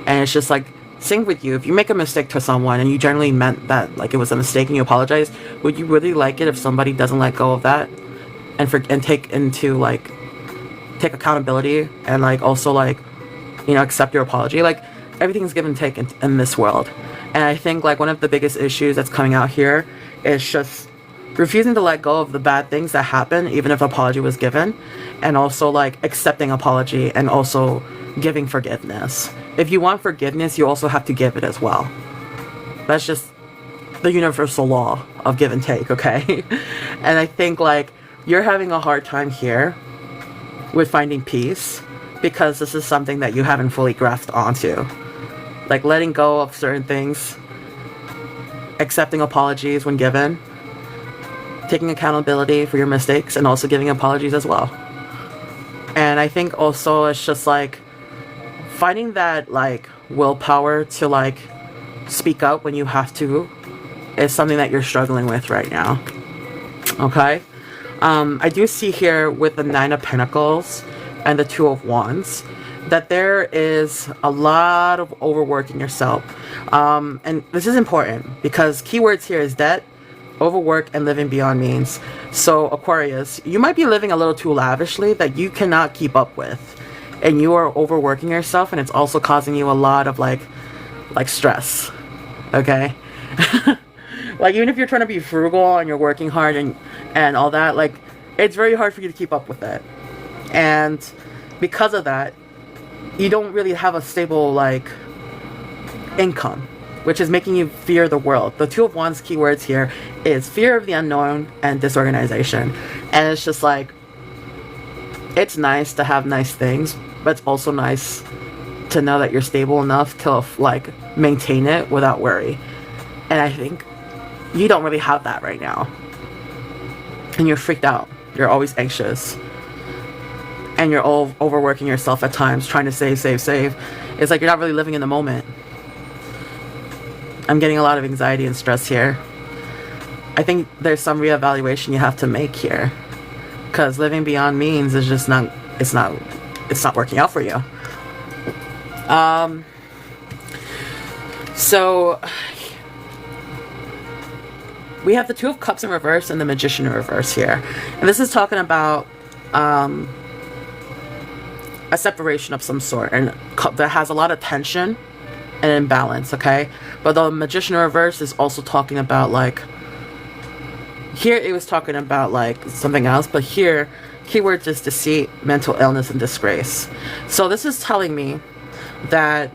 A: And it's just like, same with you. If you make a mistake to someone and you generally meant that like it was a mistake and you apologize, would you really like it if somebody doesn't let go of that and take accountability and like also like, you know, accept your apology? Like, everything's give and take in this world. And I think like one of the biggest issues that's coming out here is just refusing to let go of the bad things that happen, even if apology was given, and also like accepting apology and also giving forgiveness. If you want forgiveness, you also have to give it as well. That's just the universal law of give and take, okay? And I think like you're having a hard time here with finding peace because this is something that you haven't fully grasped onto. Like letting go of certain things, accepting apologies when given, taking accountability for your mistakes, and also giving apologies as well. And I think also it's just like finding that like willpower to like speak up when you have to is something that you're struggling with right now. Okay? I do see here with the Nine of Pentacles and the Two of Wands that there is a lot of overworking yourself. And this is important because keywords here is debt, overwork, and living beyond means. So Aquarius, you might be living a little too lavishly that you cannot keep up with. And you are overworking yourself, and it's also causing you a lot of like stress. Okay? Like, even if you're trying to be frugal and you're working hard and all that, like, it's very hard for you to keep up with it. And because of that, you don't really have a stable, like, income, which is making you fear the world. The Two of Wands keywords here is fear of the unknown and disorganization. And it's just like, it's nice to have nice things, but it's also nice to know that you're stable enough to, like, maintain it without worry. And I think you don't really have that right now. And you're freaked out. You're always anxious. And you're all overworking yourself at times, trying to save. It's like you're not really living in the moment. I'm getting a lot of anxiety and stress here. I think there's some reevaluation you have to make here. Because living beyond means is just not, it's not working out for you. So we have the Two of Cups in reverse and the Magician in reverse here. And this is talking about a separation of some sort, and that has a lot of tension and imbalance, okay? But the Magician in reverse is also talking about, like, here it was talking about, like, something else, but here, keywords is deceit, mental illness, and disgrace. So this is telling me that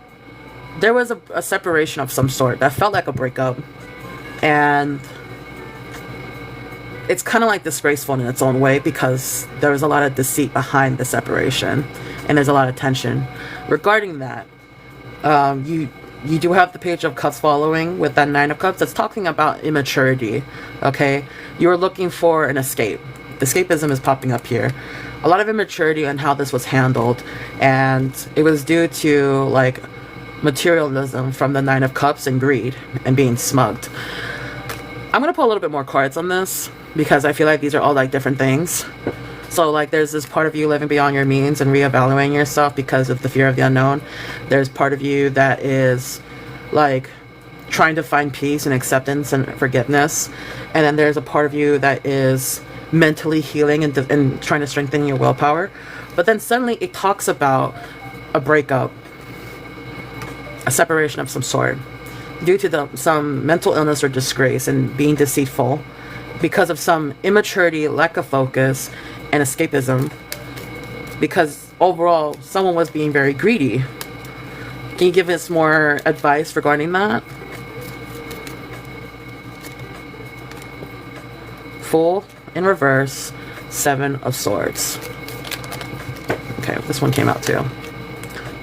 A: there was a separation of some sort that felt like a breakup, and it's kind of like disgraceful in its own way because there was a lot of deceit behind the separation, and there's a lot of tension regarding that. You do have the Page of Cups following with that Nine of Cups. That's talking about immaturity, okay? You're looking for an escape. Escapism is popping up here. A lot of immaturity in how this was handled, and it was due to, like, materialism from the Nine of Cups and greed and being smugged. I'm gonna pull a little bit more cards on this because I feel like these are all, like, different things. So, like, there's this part of you living beyond your means and reevaluating yourself because of the fear of the unknown. There's part of you that is, like, trying to find peace and acceptance and forgiveness. And then there's a part of you that is mentally healing and trying to strengthen your willpower. But then suddenly it talks about a breakup, a separation of some sort, due to some mental illness or disgrace and being deceitful because of some immaturity, lack of focus, and escapism, because overall someone was being very greedy. Can you give us more advice regarding that? Fool in reverse, Seven of Swords. Okay, this one came out too.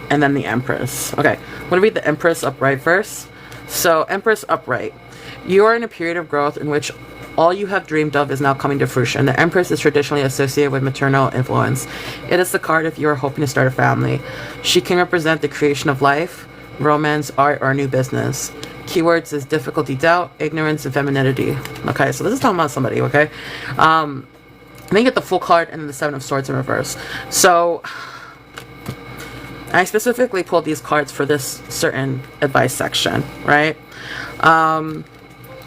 A: And then the Empress. Okay, I'm gonna read the Empress upright first. So, Empress upright. You are in a period of growth in which all you have dreamed of is now coming to fruition. The Empress is traditionally associated with maternal influence. It is the card if you are hoping to start a family. She can represent the creation of life, romance, art, or a new business. Keywords is difficulty, doubt, ignorance, and femininity. Okay, so this is talking about somebody, okay? Then you get the Fool card and then the Seven of Swords in reverse. So, I specifically pulled these cards for this certain advice section, right?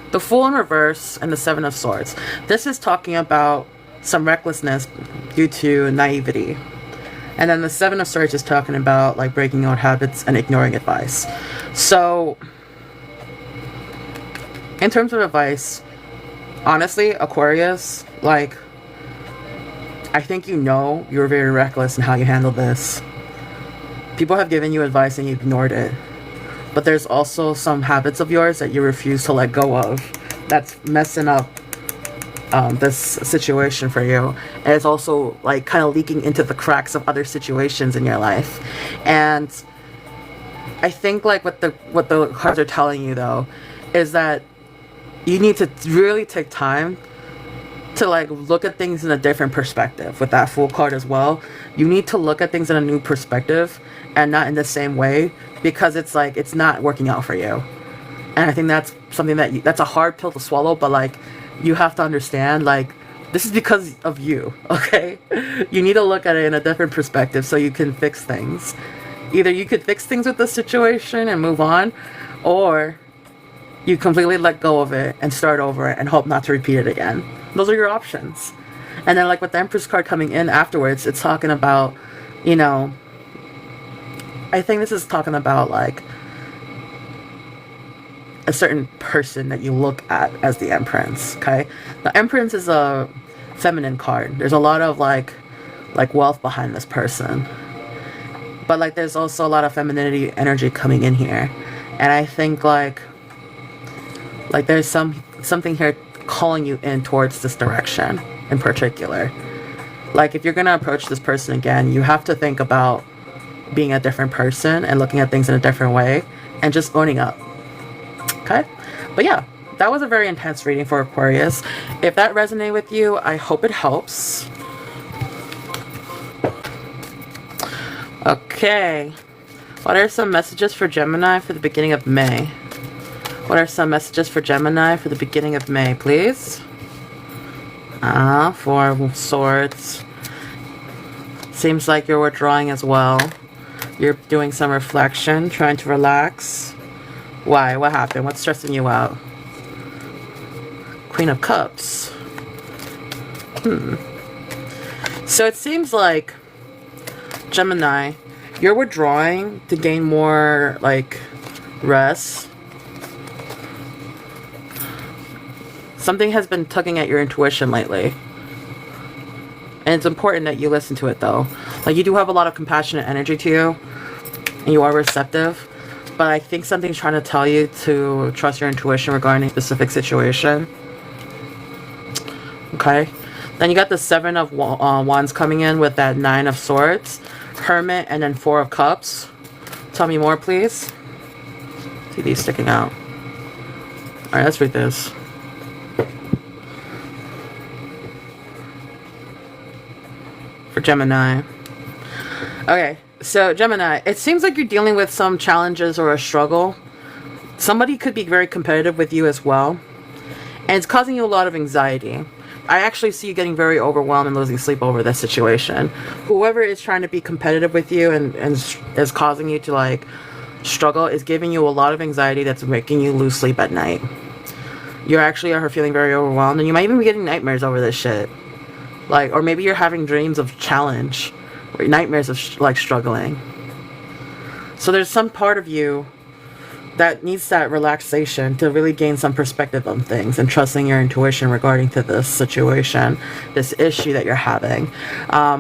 A: The Fool in reverse and the Seven of Swords. This is talking about some recklessness due to naivety. And then the Seven of Swords is talking about, like, breaking old habits and ignoring advice. So, in terms of advice, honestly, Aquarius, like, I think you're very reckless in how you handle this. People have given you advice and you ignored it. But there's also some habits of yours that you refuse to let go of that's messing up this situation for you. And it's also, like, kind of leaking into the cracks of other situations in your life. And I think, like, what the cards are telling you, though, is that you need to really take time to, like, look at things in a different perspective. With that Fool card as well, you need to look at things in a new perspective and not in the same way, because it's like it's not working out for you. And I think that's something that's a hard pill to swallow, but, like, you have to understand, like, this is because of you, okay? You need to look at it in a different perspective so you can fix things. Either you could fix things with the situation and move on, or you completely let go of it and start over and hope not to repeat it again. Those are your options. And then, like, with the Empress card coming in afterwards, it's talking about, you know, I think this is talking about, like, a certain person that you look at as the Empress, okay? The Empress is a feminine card. There's a lot of like wealth behind this person. But like there's also a lot of femininity energy coming in here. And I think like there's something here calling you in towards this direction in particular. Like if you're going to approach this person again, you have to think about being a different person and looking at things in a different way and just owning up. Okay? But yeah, that was a very intense reading for Aquarius. If that resonated with you, I hope it helps. Okay. What are some messages for Gemini for the beginning of May? What are some messages for Gemini for the beginning of May, please? 4 of Swords. Seems like you're withdrawing as well. You're doing some reflection, trying to relax. Why? What happened? What's stressing you out? Queen of Cups. So it seems like, Gemini, you're withdrawing to gain more, like, rest. Something has been tugging at your intuition lately. And it's important that you listen to it, though. Like, you do have a lot of compassionate energy to you. And you are receptive. But I think something's trying to tell you to trust your intuition regarding a specific situation. Okay. Then you got the 7 of Wands coming in with that 9 of Swords. Hermit and then 4 of Cups. Tell me more, please. See these sticking out. Alright, let's read this. For Gemini. Okay, so Gemini, it seems like you're dealing with some challenges or a struggle. Somebody could be very competitive with you as well. And it's causing you a lot of anxiety. I actually see you getting very overwhelmed and losing sleep over this situation. Whoever is trying to be competitive with you and is causing you to like struggle is giving you a lot of anxiety that's making you lose sleep at night. You actually are feeling very overwhelmed and you might even be getting nightmares over this shit. Like, or maybe you're having dreams of challenge or nightmares of like struggling. So there's some part of you that needs that relaxation to really gain some perspective on things and trusting your intuition regarding to this situation, this issue that you're having.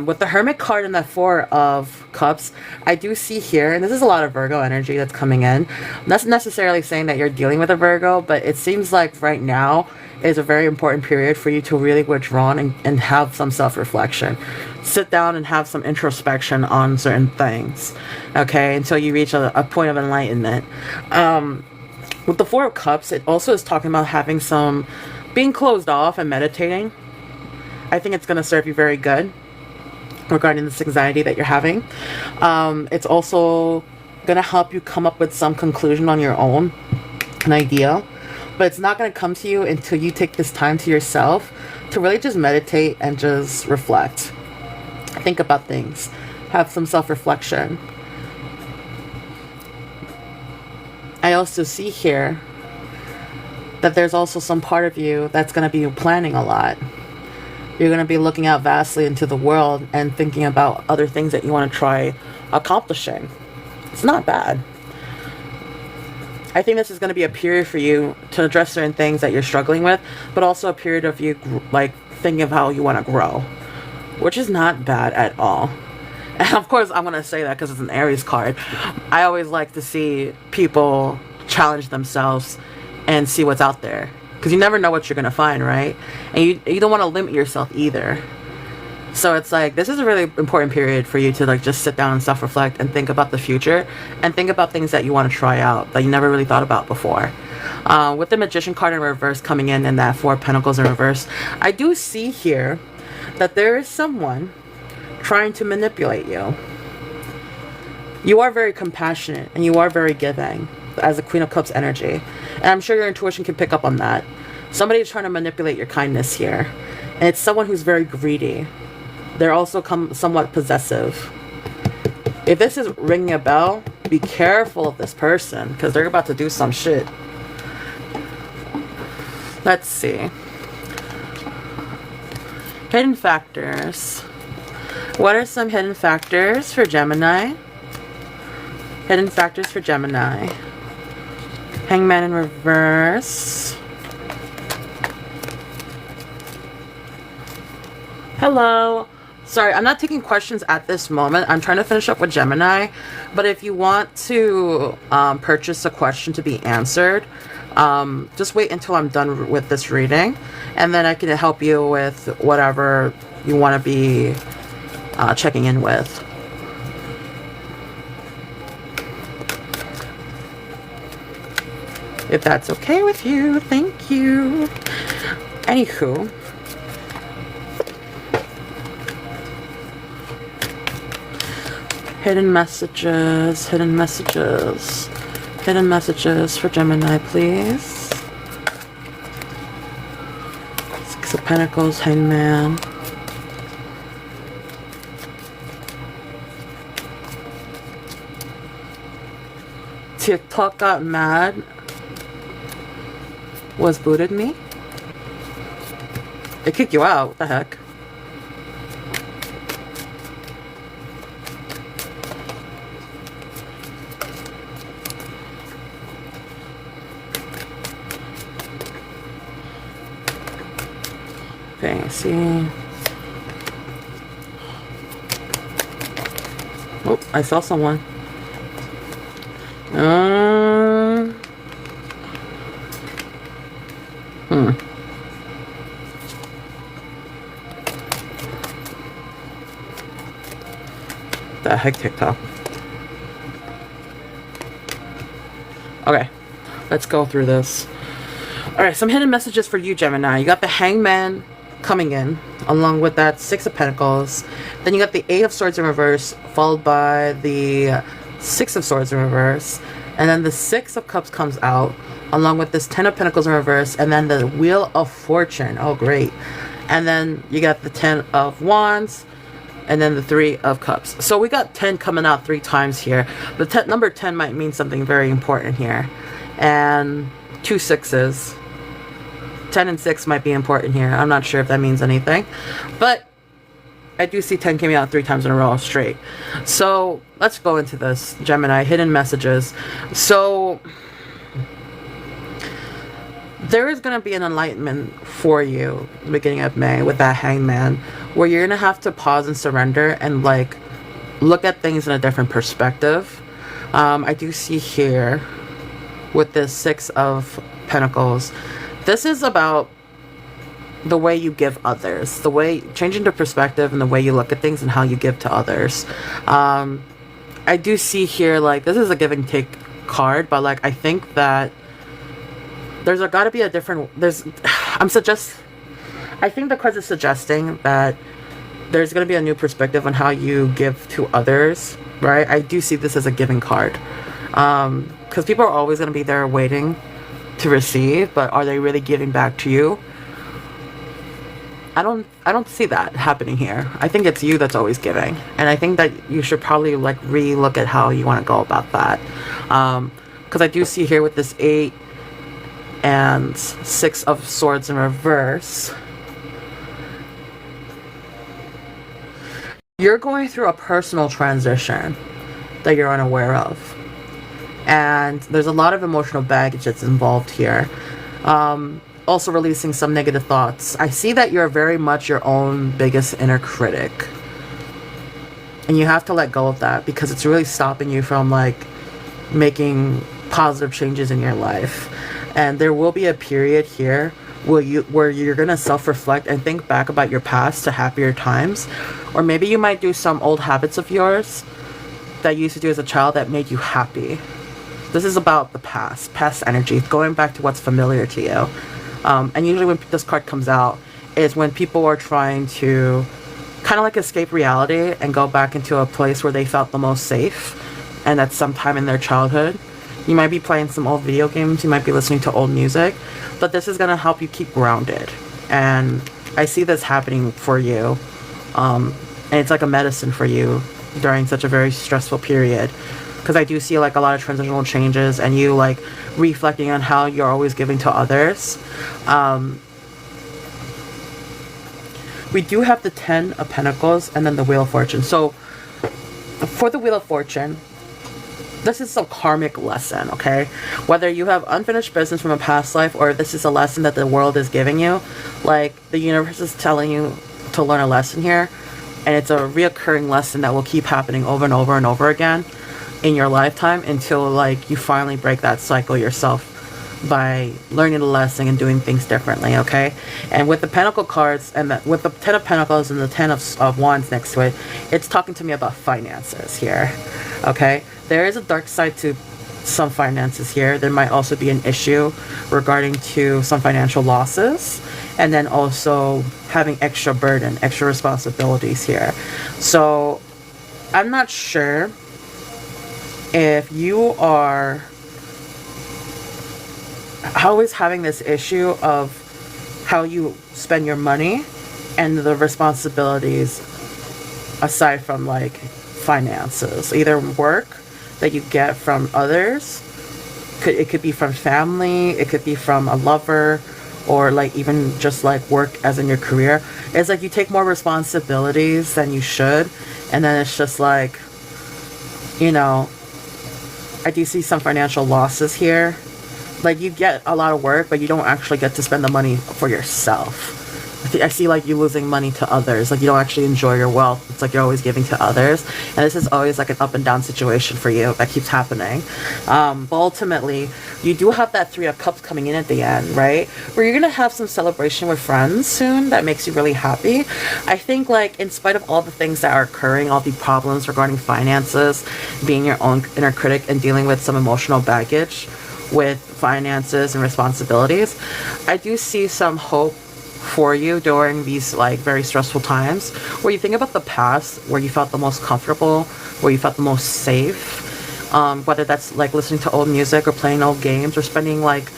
A: With the Hermit card and the 4 of Cups, I do see here, and this is a lot of Virgo energy that's coming in. I'm not necessarily saying that you're dealing with a Virgo, but it seems like right now is a very important period for you to really withdraw and have some self-reflection. Sit down and have some introspection on certain things, okay, until you reach a point of enlightenment. With the 4 of Cups, it also is talking about having some being closed off and meditating. I think it's going to serve you very good regarding this anxiety that you're having. It's also going to help you come up with some conclusion on your own, an idea. But it's not going to come to you until you take this time to yourself to really just meditate and just reflect. Think about things. Have some self-reflection. I also see here that there's also some part of you that's going to be planning a lot. You're going to be looking out vastly into the world and thinking about other things that you want to try accomplishing. It's not bad. I think this is going to be a period for you to address certain things that you're struggling with, but also a period of you like thinking of how you want to grow, which is not bad at all. And of course, I'm going to say that because it's an Aries card. I always like to see people challenge themselves and see what's out there, because you never know what you're going to find, right? And you don't want to limit yourself either. So it's like, this is a really important period for you to like just sit down and self-reflect and think about the future and think about things that you want to try out that you never really thought about before. With the Magician card in reverse coming in and that 4 of Pentacles in reverse, I do see here that there is someone trying to manipulate you. You are very compassionate and you are very giving as a Queen of Cups energy. And I'm sure your intuition can pick up on that. Somebody is trying to manipulate your kindness here. And it's someone who's very greedy. They're also somewhat possessive. If this is ringing a bell, be careful of this person, because they're about to do some shit. Let's see. Hidden factors. What are some hidden factors for Gemini? Hidden factors for Gemini. Hangman in reverse. Hello. Sorry, I'm not taking questions at this moment. I'm trying to finish up with Gemini. But if you want to purchase a question to be answered, just wait until I'm done with this reading. And then I can help you with whatever you want to be checking in with. If that's okay with you, thank you. Anywho. Hidden messages, hidden messages, hidden messages for Gemini, please. Six of Pentacles, Hangman. TikTok got mad. Was booted me? It kicked you out, what the heck? Okay, see. Oh, I saw someone. The heck, TikTok. Okay, let's go through this. Alright, some hidden messages for you, Gemini. You got the Hangman coming in, along with that Six of Pentacles. Then you got the Eight of Swords in reverse, followed by the Six of Swords in reverse. And then the Six of Cups comes out, along with this Ten of Pentacles in reverse, and then the Wheel of Fortune. Oh, great. And then you got the Ten of Wands, and then the Three of Cups. So we got 10 coming out 3 times here. The number 10 might mean something very important here. And 2 sixes. 10 and 6 might be important here. I'm not sure if that means anything. But I do see 10 coming out 3 times in a row straight. So let's go into this, Gemini. Hidden messages. So there is going to be an enlightenment for you the beginning of May with that Hangman, where you're going to have to pause and surrender and like look at things in a different perspective. I do see here with this Six of Pentacles, this is about the way you give others, the way changing the perspective and the way you look at things and how you give to others. I do see here like this is a give and take card, but like I think that there's got to be a different, I think the cards are suggesting that there's going to be a new perspective on how you give to others, right? I do see this as a giving card. Because people are always going to be there waiting to receive, but are they really giving back to you? I don't see that happening here. I think it's you that's always giving. And I think that you should probably like re-look at how you want to go about that. Because I do see here with this 8 and Six of Swords in reverse, you're going through a personal transition that you're unaware of. And there's a lot of emotional baggage that's involved here. Also releasing some negative thoughts. I see that you're very much your own biggest inner critic. And you have to let go of that because it's really stopping you from like making positive changes in your life. And there will be a period here where you're going to self-reflect and think back about your past to happier times. Or maybe you might do some old habits of yours that you used to do as a child that made you happy. This is about the past energy, going back to what's familiar to you. And usually when this card comes out is when people are trying to kind of like escape reality and go back into a place where they felt the most safe, and that's sometime in their childhood. You might be playing some old video games, you might be listening to old music, but this is going to help you keep grounded. And I see this happening for you. And it's like a medicine for you during such a very stressful period. Because I do see like a lot of transitional changes and you like reflecting on how you're always giving to others. We do have the 10 of Pentacles and then the Wheel of Fortune. So for the Wheel of Fortune, this is a karmic lesson, okay? Whether you have unfinished business from a past life or this is a lesson that the world is giving you, like the universe is telling you to learn a lesson here, and it's a reoccurring lesson that will keep happening over and over and over again in your lifetime until like you finally break that cycle yourself by learning the lesson and doing things differently, okay? And with the Pentacle cards and with the Ten of Pentacles and the Ten of Wands next to it, it's talking to me about finances here, okay? There is a dark side to some finances here. There might also be an issue regarding to some financial losses, and then also having extra burden, extra responsibilities here. So I'm not sure if you are always having this issue of how you spend your money and the responsibilities aside from like finances, either work that you get from others, it could be from family, it could be from a lover, or like even just like work as in your career. It's like you take more responsibilities than you should, and then it's just like, you know, I do see some financial losses here. Like you get a lot of work, but you don't actually get to spend the money for yourself. I see like you losing money to others. Like you don't actually enjoy your wealth. It's like you're always giving to others. And this is always like an up and down situation for you that keeps happening. But ultimately, you do have that Three of Cups coming in at the end, right? Where you're going to have some celebration with friends soon that makes you really happy. I think like in spite of all the things that are occurring, all the problems regarding finances, being your own inner critic and dealing with some emotional baggage with finances and responsibilities, I do see some hope for you during these like very stressful times where you think about the past, where you felt the most comfortable, where you felt the most safe, whether that's like listening to old music or playing old games or spending like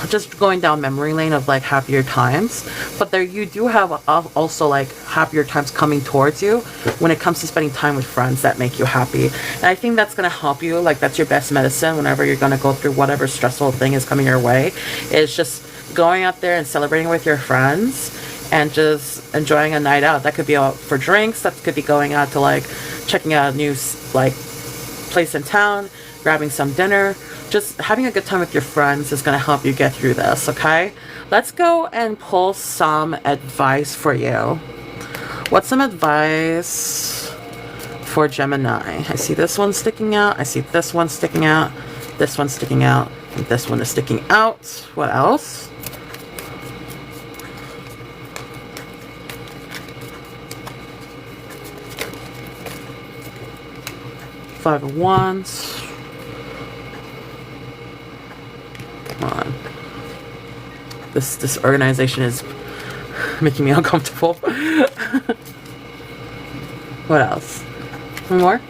A: just going down memory lane of like happier times. But there you do have also like happier times coming towards you when it comes to spending time with friends that make you happy. And I think that's going to help you. Like that's your best medicine whenever you're going to go through whatever stressful thing is coming your way. It's just going out there and celebrating with your friends and just enjoying a night out. That could be out for drinks, that could be going out to like checking out a new like place in town, grabbing some dinner. Just having a good time with your friends is going to help you get through this, okay? Let's go and pull some advice for you. What's some advice for Gemini? I see this one sticking out. I see this one sticking out. This one sticking out. And this one is sticking out. What else? Five of Wands. Come on. This organization is making me uncomfortable. What else? One more?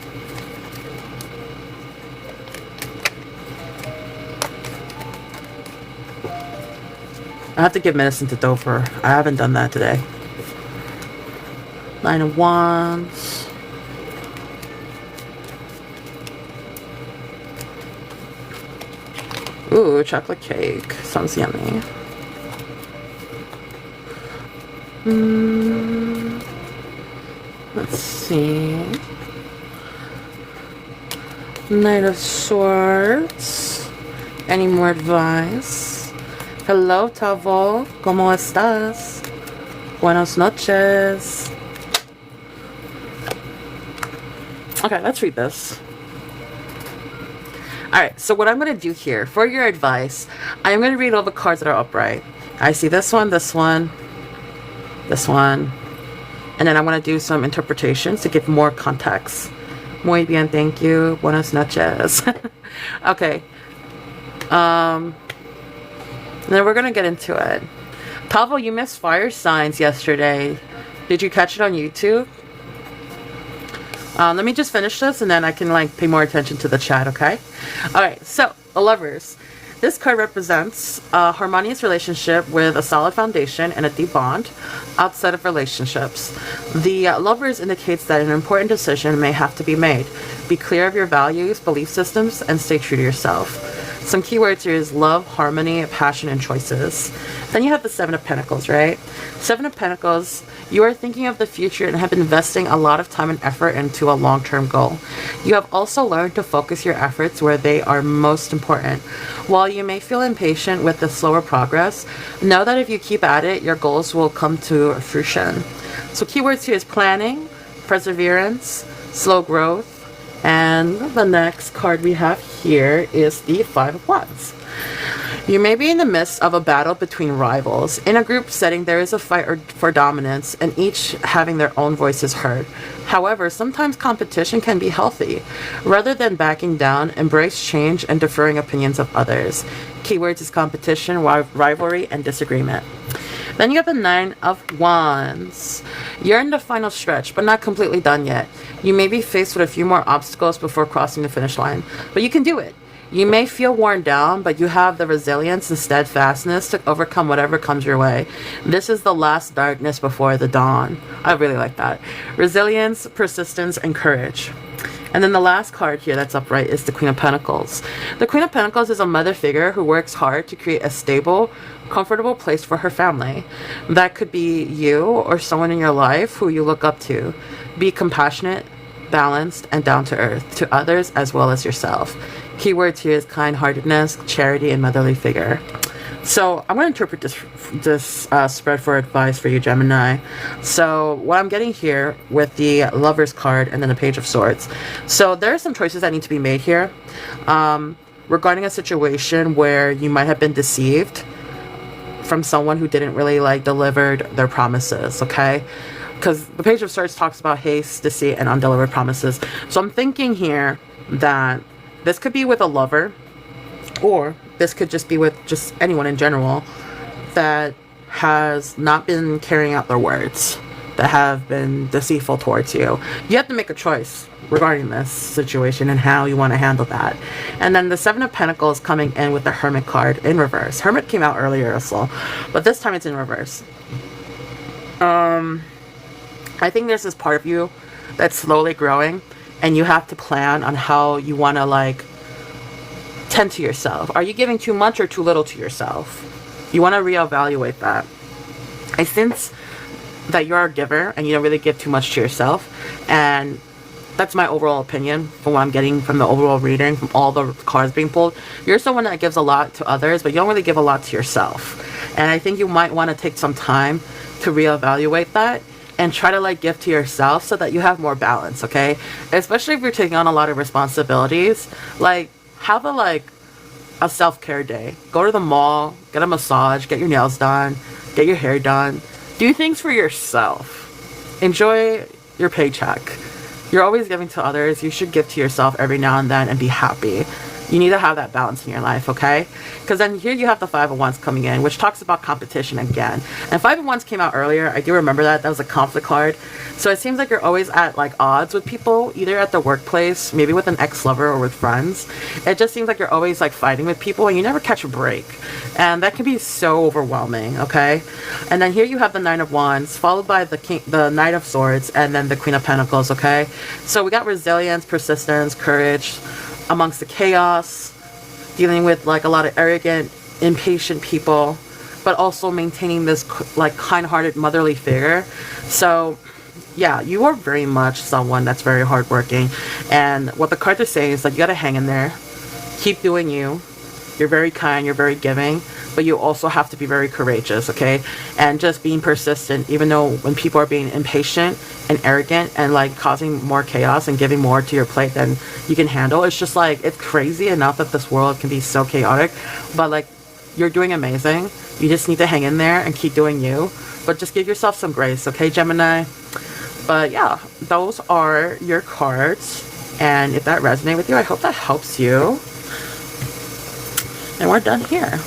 A: I have to give medicine to Dover. I haven't done that today. Nine of Wands. Ooh, chocolate cake. Sounds yummy. Let's see. Knight of Swords. Any more advice? Hello, Tavo. ¿Cómo estás? Buenas noches. Okay, let's read this. Alright, so what I'm going to do here, for your advice, I'm going to read all the cards that are upright. I see this one, this one, this one, and then I want to do some interpretations to give more context. Muy bien, thank you. Buenas noches. Okay. Then we're going to get into it. Tavo, you missed fire signs yesterday. Did you catch it on YouTube? Let me just finish this and then I can like pay more attention to the chat, okay? Alright, so the Lovers. This card represents a harmonious relationship with a solid foundation and a deep bond outside of relationships. The Lovers indicates that an important decision may have to be made. Be clear of your values, belief systems, and stay true to yourself. Some keywords here is love, harmony, passion, and choices. Then you have the Seven of Pentacles, right? Seven of Pentacles, you are thinking of the future and have been investing a lot of time and effort into a long-term goal. You have also learned to focus your efforts where they are most important. While you may feel impatient with the slower progress, know that if you keep at it, your goals will come to fruition. So keywords here is planning, perseverance, slow growth, and the next card we have here is the Five of Wands. You may be in the midst of a battle between rivals. In a group setting, there is a fight for dominance, and each having their own voices heard. However, sometimes competition can be healthy. Rather than backing down, embrace change and deferring opinions of others. Keywords is competition, rivalry, and disagreement. Then you have the Nine of Wands. You're in the final stretch, but not completely done yet. You may be faced with a few more obstacles before crossing the finish line, but you can do it. You may feel worn down, but you have the resilience and steadfastness to overcome whatever comes your way. This is the last darkness before the dawn. I really like that. Resilience, persistence, and courage. And then the last card here that's upright is the Queen of Pentacles. The Queen of Pentacles is a mother figure who works hard to create a stable, comfortable place for her family. That could be you or someone in your life who you look up to. Be compassionate, balanced, and down to earth to others as well as yourself. Keywords here is kind-heartedness, charity, and motherly figure. So I'm going to interpret this spread for advice for you, Gemini. So what I'm getting here with the Lover's card and then the Page of Swords. So there are some choices that need to be made here regarding a situation where you might have been deceived from someone who didn't really delivered their promises, okay? Because the Page of Swords talks about haste, deceit, and undelivered promises. So I'm thinking here that this could be with a lover, or this could just be with just anyone in general that has not been carrying out their words, that have been deceitful towards you. You have to make a choice regarding this situation and how you want to handle that. And then the Seven of Pentacles coming in with the Hermit card in reverse. Hermit came out earlier also, but this time it's in reverse. I think there's this part of you that's slowly growing, and you have to plan on how you want to tend to yourself. Are you giving too much or too little to yourself? You want to reevaluate that. I sense that you're a giver and you don't really give too much to yourself, and that's my overall opinion from what I'm getting from the overall reading, from all the cards being pulled. You're someone that gives a lot to others, but you don't really give a lot to yourself. And I think you might want to take some time to reevaluate that and try to give to yourself so that you have more balance, okay? Especially if you're taking on a lot of responsibilities. Have a self-care day. Go to the mall, get a massage, get your nails done, get your hair done. Do things for yourself. Enjoy your paycheck. You're always giving to others. You should give to yourself every now and then and be happy. You need to have that balance in your life, okay? Because then here you have the Five of Wands coming in, which talks about competition again. And Five of Wands came out earlier. I do remember that. That was a conflict card. So it seems like you're always at odds with people, either at the workplace, maybe with an ex-lover or with friends. It just seems like you're always fighting with people and you never catch a break. And that can be so overwhelming, okay? And then here you have the Nine of Wands, followed by the Knight of Swords, and then the Queen of Pentacles, okay? So we got resilience, persistence, courage, amongst the chaos, dealing with a lot of arrogant, impatient people, but also maintaining this kind-hearted motherly figure. So yeah, you are very much someone that's very hardworking, and what the cards are saying is you gotta hang in there, keep doing you. You're very kind, you're very giving, but you also have to be very courageous, okay? And just being persistent, even though when people are being impatient and arrogant and causing more chaos and giving more to your plate than you can handle. It's just it's crazy enough that this world can be so chaotic, but you're doing amazing. You just need to hang in there and keep doing you, but just give yourself some grace, okay, Gemini? But yeah, those are your cards, and if that resonates with you, I hope that helps you. And we're done here.